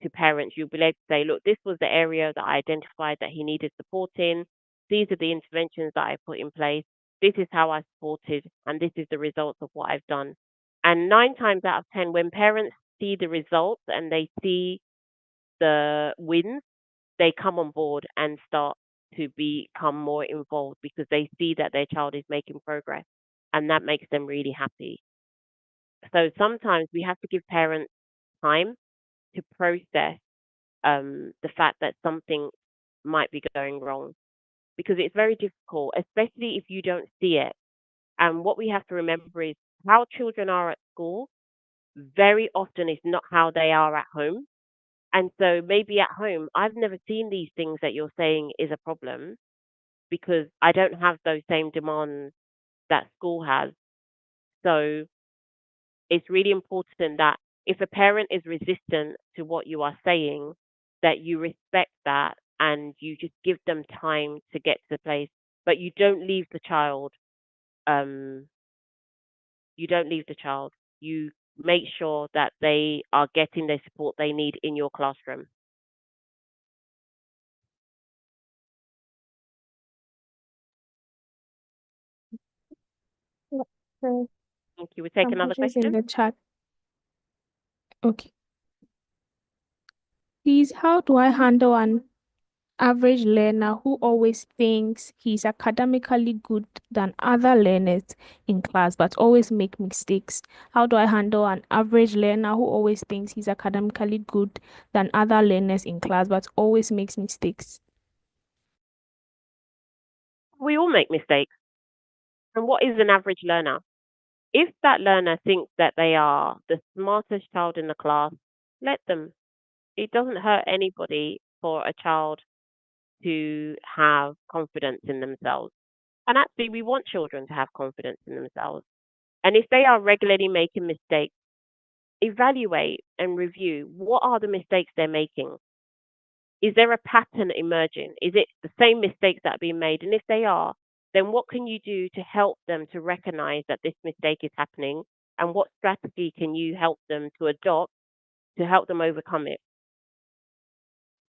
to parents, you'll be able to say, look, this was the area that I identified that he needed support in. These are the interventions that I put in place. This is how I supported, and this is the results of what I've done. And 9 times out of 10, when parents see the results and they see the wins, they come on board and start to become more involved because they see that their child is making progress, and that makes them really happy. So sometimes we have to give parents time to process the fact that something might be going wrong because it's very difficult, especially if you don't see it. And what we have to remember is how children are at school very often is not how they are at home. And so maybe at home, I've never seen these things that you're saying is a problem because I don't have those same demands that school has. So it's really important that if a parent is resistant to what you are saying, that you respect that and you just give them time to get to the place, but you don't leave the child. Um, you don't leave the child. You make sure that they are getting the support they need in your classroom. Yeah, so Thank you. We take some another questions in question. the chat. Okay. Please, how do I handle an average learner who always thinks he's academically good than other learners in class but always make mistakes? How do I handle an average learner who always thinks he's academically good than other learners in class but always makes mistakes? We all make mistakes. And what is an average learner? If that learner thinks that they are the smartest child in the class, let them. It doesn't hurt anybody for a child to have confidence in themselves. And actually, we want children to have confidence in themselves. And if they are regularly making mistakes, evaluate and review what are the mistakes they're making. Is there a pattern emerging? Is it the same mistakes that are being made? And if they are, then what can you do to help them to recognize that this mistake is happening? And what strategy can you help them to adopt to help them overcome it?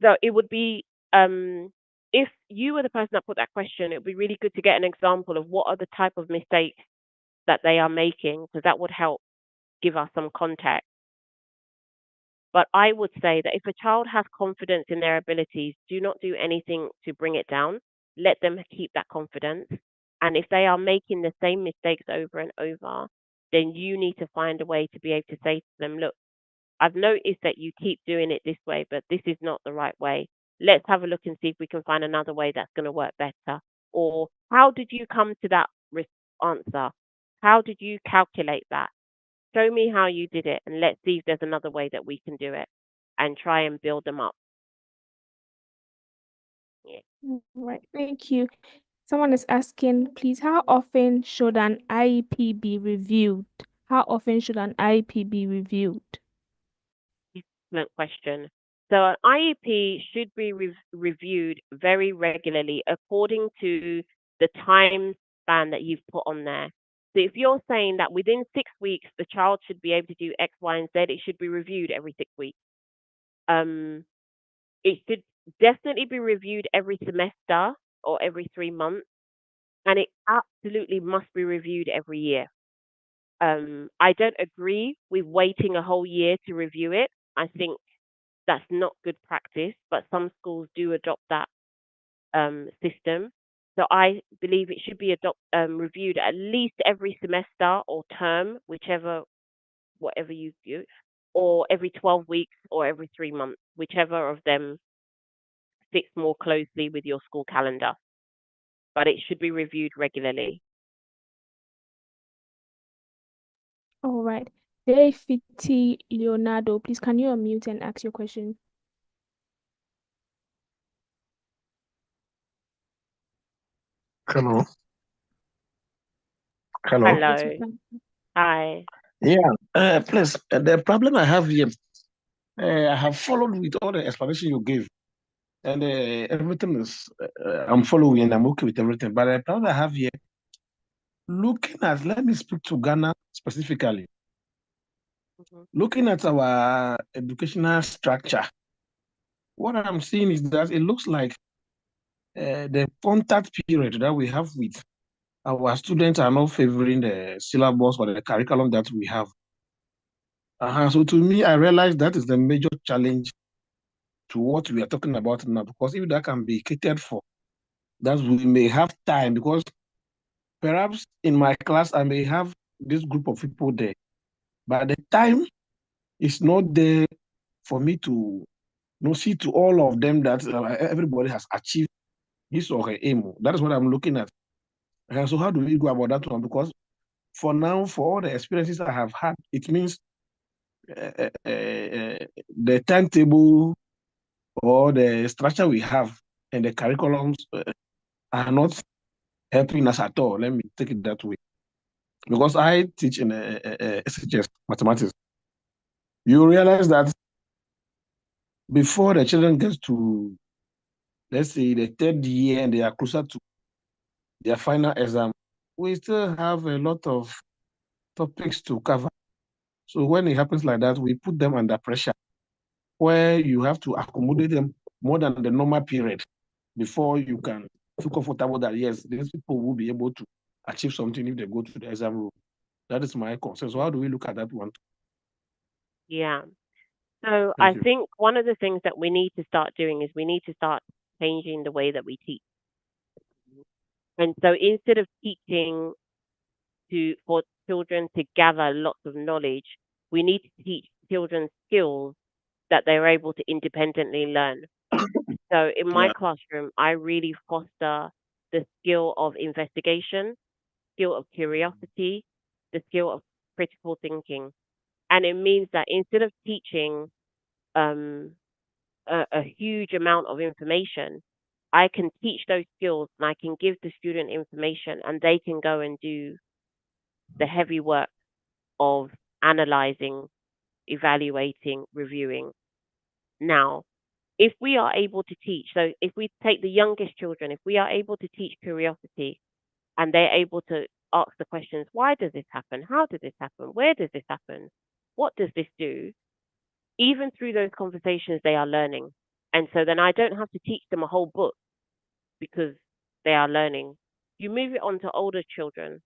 So it would be, if you were the person that put that question, it would be really good to get an example of what are the type of mistakes that they are making, because that would help give us some context. But I would say that if a child has confidence in their abilities, do not do anything to bring it down. Let them keep that confidence. And if they are making the same mistakes over and over, then you need to find a way to be able to say to them, look, I've noticed that you keep doing it this way, but this is not the right way. Let's have a look and see if we can find another way that's going to work better. Or how did you come to that answer? How did you calculate that? Show me how you did it, and let's see if there's another way that we can do it and try and build them up. Yeah. Right, thank you. Someone is asking, please, how often should an IEP be reviewed? How often should an IEP be reviewed? Excellent question. So an IEP should be reviewed very regularly according to the time span that you've put on there. So if you're saying that within 6 weeks the child should be able to do X, Y, and Z, it should be reviewed every 6 weeks. It should definitely be reviewed every semester or every 3 months, and it absolutely must be reviewed every year. I don't agree with waiting a whole year to review it. I think that's not good practice, but some schools do adopt that system. So I believe it should be reviewed at least every semester or term, whatever you do, or every 12 weeks or every 3 months, whichever of them fits more closely with your school calendar. But it should be reviewed regularly. All right. Fiti Leonardo, please can you unmute and ask your question? Hello. Hello. Hello. Hi. Yeah. Please, the problem I have here, I have followed with all the explanation you gave, and everything is, I'm following and I'm okay with everything. But the problem I have here, let me speak to Ghana specifically, looking at our educational structure, what I'm seeing is that it looks like the contact period that we have with our students are not favoring the syllabus or the curriculum that we have. So to me, I realize that is the major challenge to what we are talking about now, because if that can be catered for, that we may have time, because perhaps in my class, I may have this group of people there, but the time is not there for me to see to all of them that everybody has achieved his or her aim. That is what I'm looking at. So how do we go about that one? Because for now, for all the experiences I have had, it means the timetable or the structure we have and the curriculums are not helping us at all. Let me take it that way. Because I teach in SHS mathematics. You realize that before the children get to, let's say, the third year and they are closer to their final exam, we still have a lot of topics to cover. So when it happens like that, we put them under pressure where you have to accommodate them more than the normal period before you can feel comfortable that, yes, these people will be able to achieve something if they go to the exam room. That is my concern. So how do we look at that one? Yeah. So Thank I you. think one of the things that we need to start doing is we need to start changing the way that we teach. And so instead of teaching for children to gather lots of knowledge, we need to teach children skills that they're able to independently learn. So in my classroom, I really foster the skill of investigation, skill of curiosity, the skill of critical thinking. And it means that instead of teaching um, a huge amount of information, I can teach those skills and I can give the student information and they can go and do the heavy work of analyzing, evaluating, reviewing. Now, if we are able to teach, so if we take the youngest children, if we are able to teach curiosity and they're able to ask the questions, why does this happen? How does this happen? Where does this happen? What does this do? Even through those conversations, they are learning. And so then I don't have to teach them a whole book because they are learning. You move it on to older children.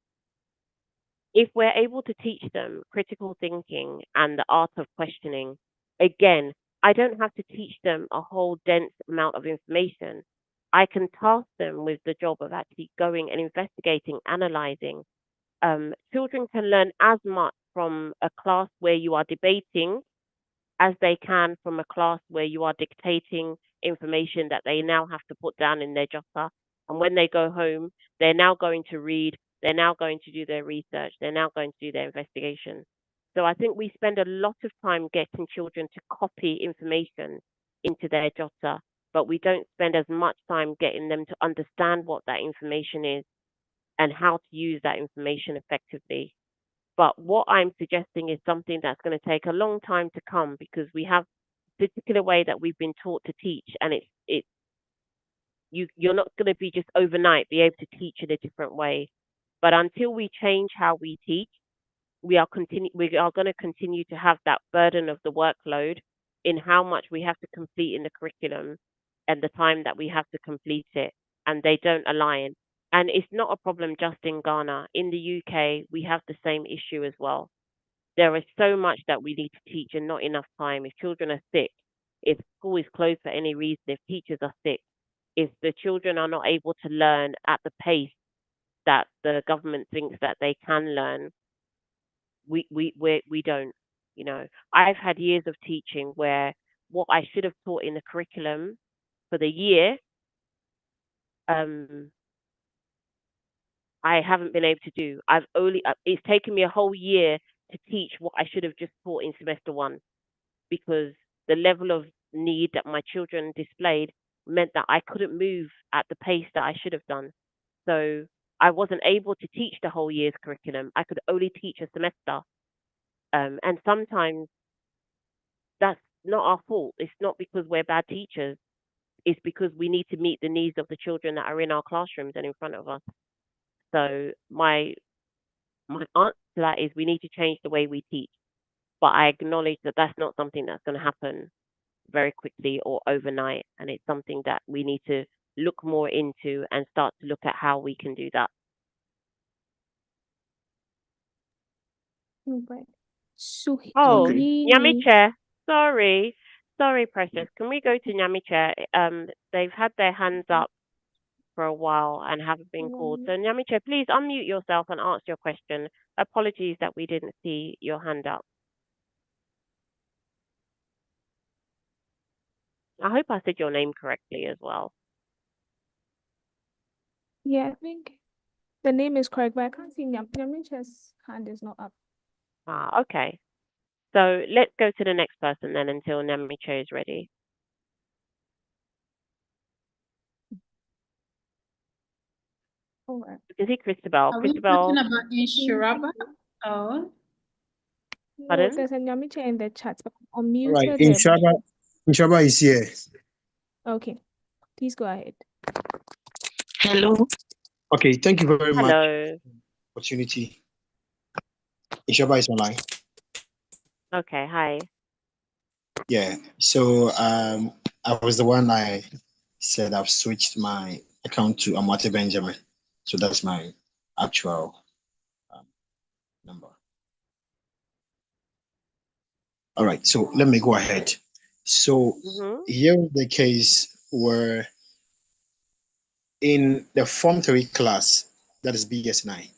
If we're able to teach them critical thinking and the art of questioning, again, I don't have to teach them a whole dense amount of information. I can task them with the job of actually going and investigating, analyzing. Children can learn as much from a class where you are debating as they can from a class where you are dictating information that they now have to put down in their jotter. And when they go home, they're now going to read, they're now going to do their research, they're now going to do their investigation. So I think we spend a lot of time getting children to copy information into their jotter but we don't spend as much time getting them to understand what that information is and how to use that information effectively. But what I'm suggesting is something that's going to take a long time to come, because we have a particular way that we've been taught to teach, and you're not going to be just overnight be able to teach in a different way. But until we change how we teach, we are going to continue to have that burden of the workload in how much we have to complete in the curriculum and the time that we have to complete it, and they don't align. And it's not a problem just in Ghana. In the UK, we have the same issue as well. There is so much that we need to teach and not enough time. If children are sick, if school is closed for any reason, if teachers are sick, if the children are not able to learn at the pace that the government thinks that they can learn, we don't. You know, I've had years of teaching where what I should have taught in the curriculum for the year, um, I haven't been able to do. It's taken me a whole year to teach what I should have just taught in semester one, because the level of need that my children displayed meant that I couldn't move at the pace that I should have done. So I wasn't able to teach the whole year's curriculum. I could only teach a semester. And sometimes that's not our fault. It's not because we're bad teachers. It's because we need to meet the needs of the children that are in our classrooms and in front of us. So my answer to that is we need to change the way we teach. But I acknowledge that that's not something that's going to happen very quickly or overnight. And it's something that we need to look more into and start to look at how we can do that. Right. Oh, Suhili. Nyamiche, sorry, Precious. Can we go to Nyamiche? They've had their hands up for a while and haven't been called. So Nyamiche, please unmute yourself and ask your question. Apologies that we didn't see your hand up. I hope I said your name correctly as well. Yeah, I think the name is correct, but I can't see Nyamiche's hand is not up. Ah, okay. So let's go to the next person then until Nyamiche is ready. All right. You can see Christabel. Are we talking about Inshiraba? Oh. No, Pardon? there's a Nyamiche in the chat, but I'm All right, unmuted. Inshaba is here. Okay, please go ahead. Hello. Okay, thank you very much for Hello. the opportunity. Inshaba is online. Okay, hi. Yeah, so I was the one I said I've switched my account to Amate Benjamin. So that's my actual number. All right, so let me go ahead. So here is the case where in the Form 3 class, that is BS9,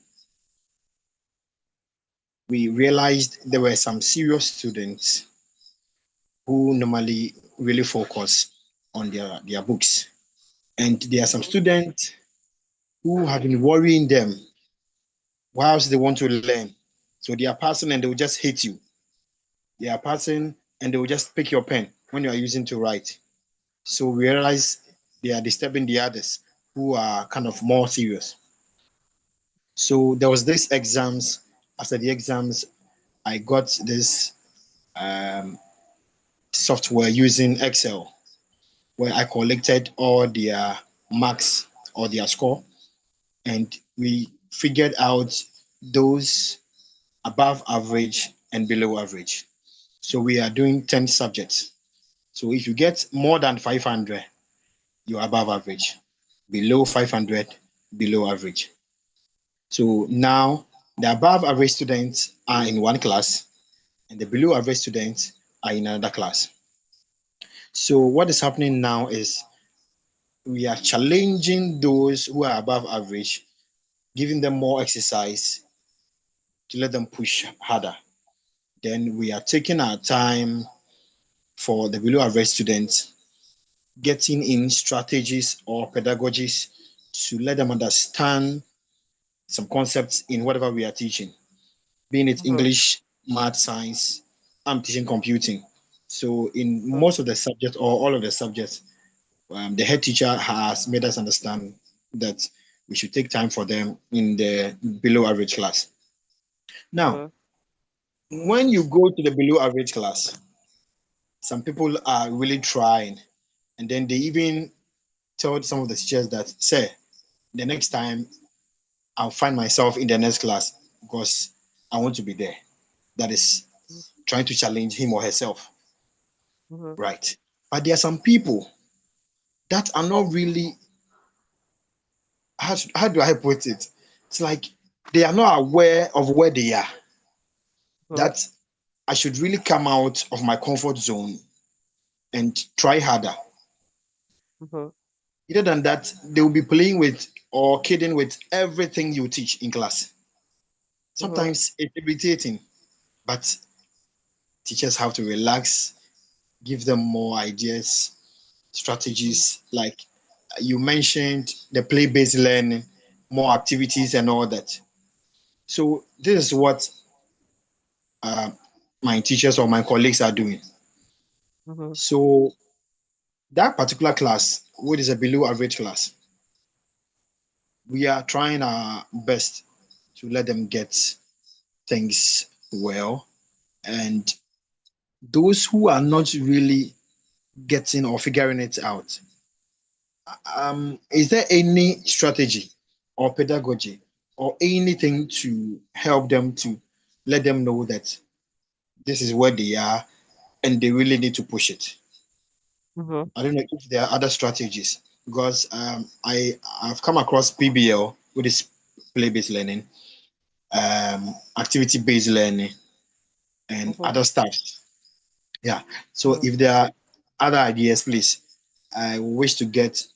we realized there were some serious students who normally really focus on their books. And there are some students who have been worrying them whilst they want to learn. So they are passing and they will just hit you. They are passing and they will just pick your pen when you are using to write. So we realize they are disturbing the others who are kind of more serious. So there was this exams. After the exams, I got this software using Excel where I collected all their marks or their score, and we figured out those above average and below average. So we are doing 10 subjects. So if you get more than 500, you're above average. Below 500, below average. So now the above average students are in one class and the below average students are in another class. So what is happening now is we are challenging those who are above average, giving them more exercise to let them push harder. Then we are taking our time for the below average students, getting in strategies or pedagogies to let them understand some concepts in whatever we are teaching, being it English, math, science. I'm teaching computing. So in most of the subjects or all of the subjects, the head teacher has made us understand that we should take time for them in the below average class. Now, when you go to the below average class, some people are really trying, and then they even tell some of the teachers that, say, the next time I'll find myself in the next class because I want to be there. That is trying to challenge him or herself. Right. But there are some people that are not really, how do I put it? It's like they are not aware of where they are. That I should really come out of my comfort zone and try harder. Other than that, they will be playing with or kidding with everything you teach in class. Sometimes it's irritating, but teachers have to relax, give them more ideas, strategies. Like you mentioned, the play-based learning, more activities, and all that. So this is what uh, my teachers or my colleagues are doing. So that particular class, what is a below average class, we are trying our best to let them get things well. And those who are not really getting or figuring it out, is there any strategy or pedagogy or anything to help them to let them know that this is where they are and they really need to push it? I don't know if there are other strategies because I've come across PBL, which is play-based learning, activity-based learning, and other stuff. Yeah. So if there are other ideas, please, I wish to get.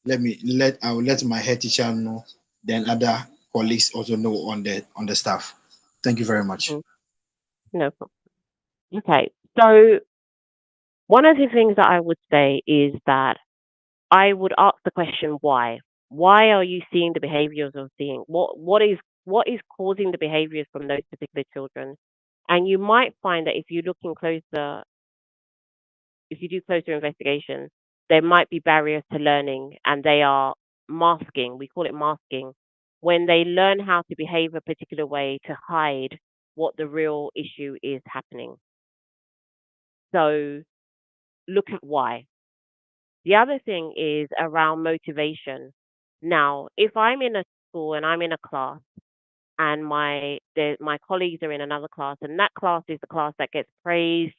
I will let my head teacher know. Then other colleagues also know on the staff. Thank you very much. No problem. Okay. So one of the things that I would say is that I would ask the question why. Why are you seeing the behaviors you're seeing? What is causing the behaviors from those particular children? And you might find that if you do closer investigation, there might be barriers to learning and they are masking. We call it masking. When they learn how to behave a particular way to hide what the real issue is happening. So look at why. The other thing is around motivation. Now, if I'm in a school and I'm in a class and my colleagues are in another class and that class is the class that gets praised,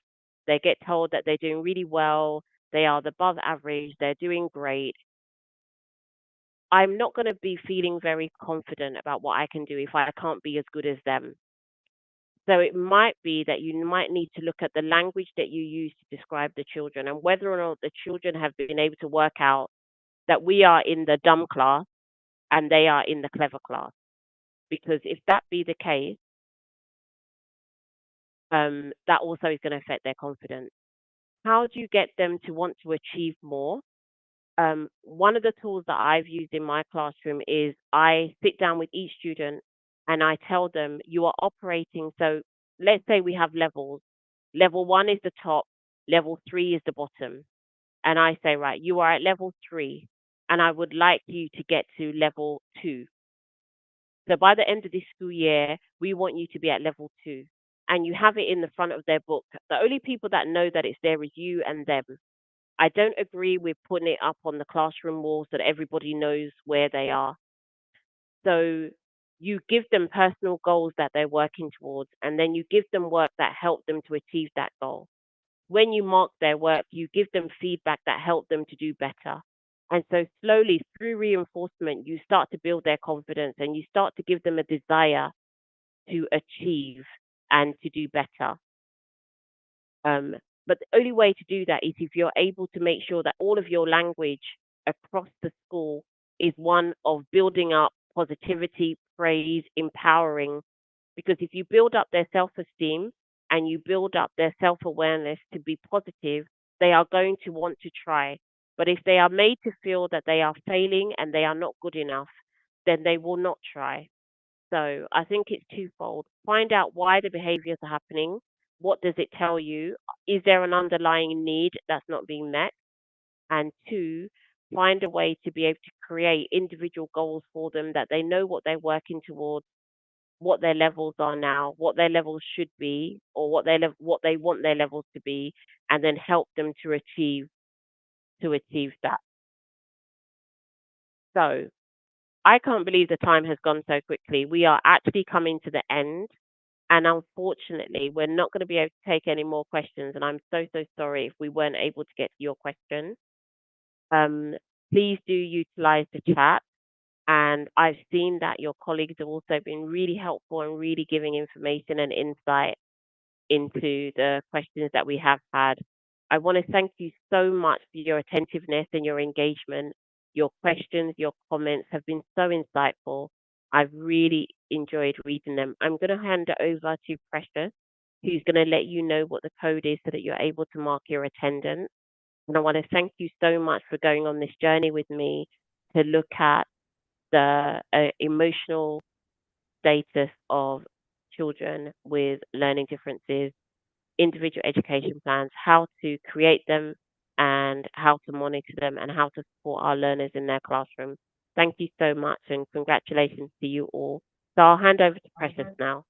they get told that they're doing really well, they are the above average, they're doing great. I'm not going to be feeling very confident about what I can do if I can't be as good as them. So it might be that you might need to look at the language that you use to describe the children and whether or not the children have been able to work out that we are in the dumb class and they are in the clever class. Because if that be the case, that also is going to affect their confidence. How do you get them to want to achieve more? One of the tools that I've used in my classroom is I sit down with each student and I tell them you are operating. So let's say we have levels. Level 1 is the top, level 3 is the bottom. And I say, right, you are at level 3 and I would like you to get to level 2. So by the end of this school year, we want you to be at level 2. And you have it in the front of their book. The only people that know that it's there is you and them. I don't agree with putting it up on the classroom walls so that everybody knows where they are. So you give them personal goals that they're working towards, and then you give them work that help them to achieve that goal. When you mark their work, you give them feedback that help them to do better. And so slowly through reinforcement, you start to build their confidence and you start to give them a desire to achieve and to do better. But the only way to do that is if you're able to make sure that all of your language across the school is one of building up positivity, praise, empowering. Because if you build up their self esteem and you build up their self awareness to be positive, they are going to want to try. But if they are made to feel that they are failing and they are not good enough, then they will not try. So I think it's twofold. Find out why the behaviors are happening. What does it tell you? Is there an underlying need that's not being met? And two, find a way to be able to create individual goals for them, that they know what they're working towards, what their levels are now, what their levels should be, or what they want their levels to be, and then help them to achieve that. So I can't believe the time has gone so quickly. We are actually coming to the end, and unfortunately, we're not going to be able to take any more questions. And I'm so sorry if we weren't able to get to your questions. Please do utilize the chat. And I've seen that your colleagues have also been really helpful and really giving information and insight into the questions that we have had. I want to thank you so much for your attentiveness and your engagement. Your questions, your comments have been so insightful. I've really enjoyed reading them. I'm going to hand it over to Precious, who's going to let you know what the code is so that you're able to mark your attendance. And I want to thank you so much for going on this journey with me to look at the emotional status of children with learning differences, individual education plans, how to create them and how to monitor them and how to support our learners in their classroom. Thank you so much and congratulations to you all. So I'll hand over to Precious now.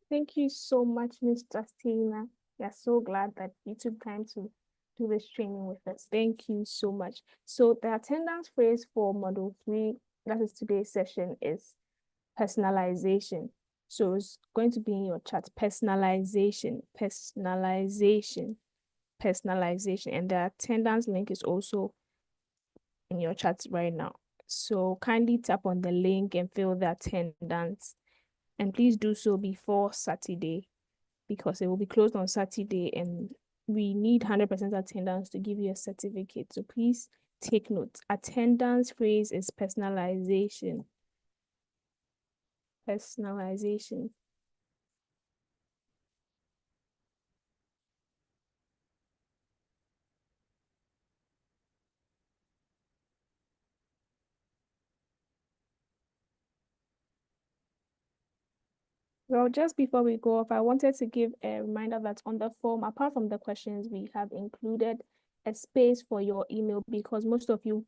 Thank you so much, Ms. Justina. We are so glad that you took time to do this training with us. Thank you so much. So the attendance phrase for Module 3, that is today's session, is personalization. So it's going to be in your chat, personalization, personalization, personalization. And the attendance link is also in your chat right now. So kindly tap on the link and fill the attendance. And please do so before Saturday, because it will be closed on Saturday and we need 100% attendance to give you a certificate. So please take note. Attendance phrase is personalization. Personalization. Well, just before we go off, I wanted to give a reminder that on the form, apart from the questions, we have included a space for your email, because most of you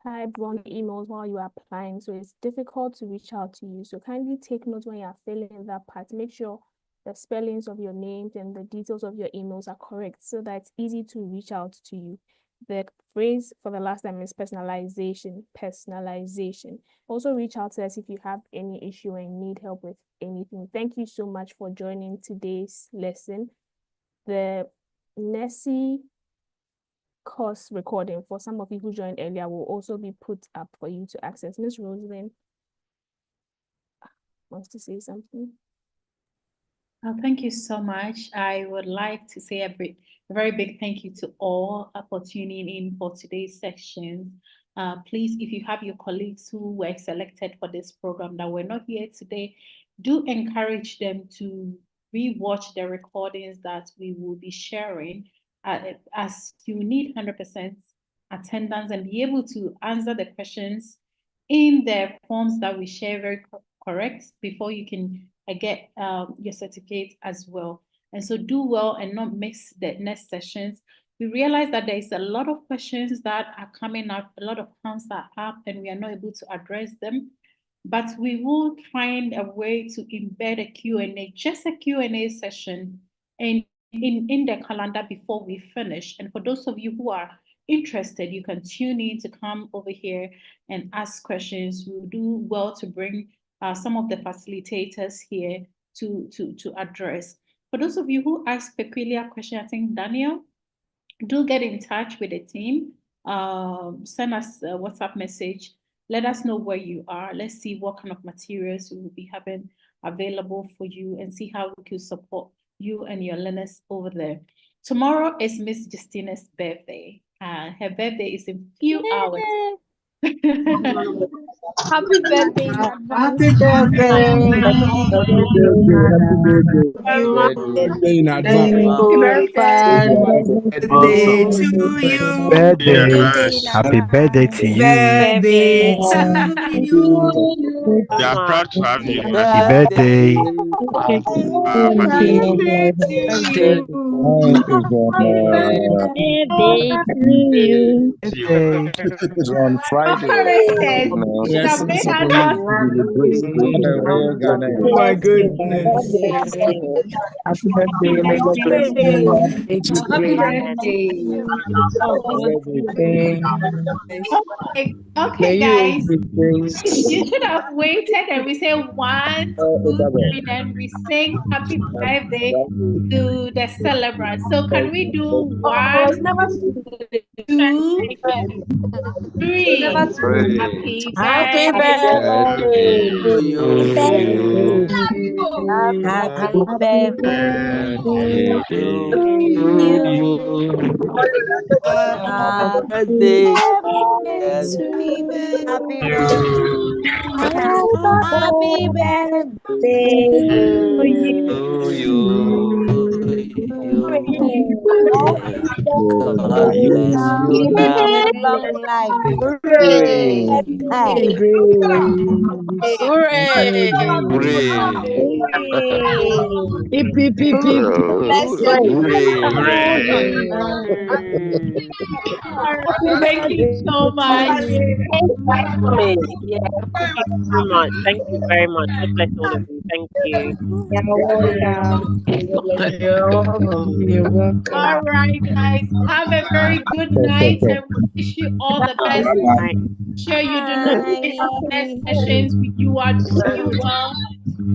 type wrong emails while you are applying, so it's difficult to reach out to you. So kindly take note when you are filling in that part. Make sure the spellings of your names and the details of your emails are correct so that it's easy to reach out to you. The phrase for the last time is personalization, personalization. Also reach out to us if you have any issue and need help with anything. Thank you so much for joining today's lesson. The Nessy course recording for some of you who joined earlier will also be put up for you to access. Ms. Rosalind wants to say something. Thank you so much. I would like to say a very big thank you to all for tuning in for today's sessions. Please, if you have your colleagues who were selected for this program that were not here today, do encourage them to rewatch the recordings that we will be sharing, as you need 100% attendance and be able to answer the questions in the forms that we share very correct before you can get your certificate as well. And so do well and not miss the next sessions. We realize that there is a lot of questions that are coming up, a lot of hands are up, and we are not able to address them. But we will find a way to embed a Q&A, just a Q&A session in the calendar before we finish. And for those of you who are interested, you can tune in to come over here and ask questions. We'll do well to bring some of the facilitators here to address. For those of you who ask peculiar questions, I think Daniel, do get in touch with the team. Send us a WhatsApp message. Let us know where you are. Let's see what kind of materials we will be having available for you and see how we can support you and your learners over there. Tomorrow is Miss Justina's birthday. Her birthday is in a few hours. Happy birthday in advance. Happy birthday. Birthday in advance. Birthday to you. Birthday. Happy birthday to you. Birthday to you. so We are much. proud to have you. Happy birthday. Happy Birthday to you. Thank you so much. Birthday to you. to you. It's on Friday. Choristers, You know, you We are have so made us disappointed. all to be a great, great, What a great, real great, Ghana. great. Oh my Bless you. God goodness. bless you. Happy birthday. May God happy bless birthday. you. Make you Happy great. birthday. Happy birthday. Okay, May okay, you always guys. be praised. You should have waited and we say 1, 2, 3, then we sing happy birthday to the celebrant. So can we do 1, 2, 3? Happy Happy birthday birthday to to you. you. Happy Happy birthday to you. Happy birthday to you. Happy Happy birthday to God bless you now. with long life. Hooray! Hey. Grace. Hooray! Hip, hip, hip, hip. Blessings Hooray. Thank you so much. So much. Thank you very much. God bless all of you. Thank you. You're welcome. You're welcome. All right, guys. Have a very good night and we wish you all the best. Right. Sure you do not miss our next sessions. You are doing well.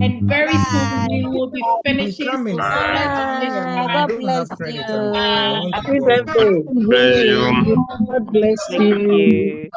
And very soon we will be finishing. So let's finish God strong. bless you. Happy birthday. Bless you. God bless Thank you. you.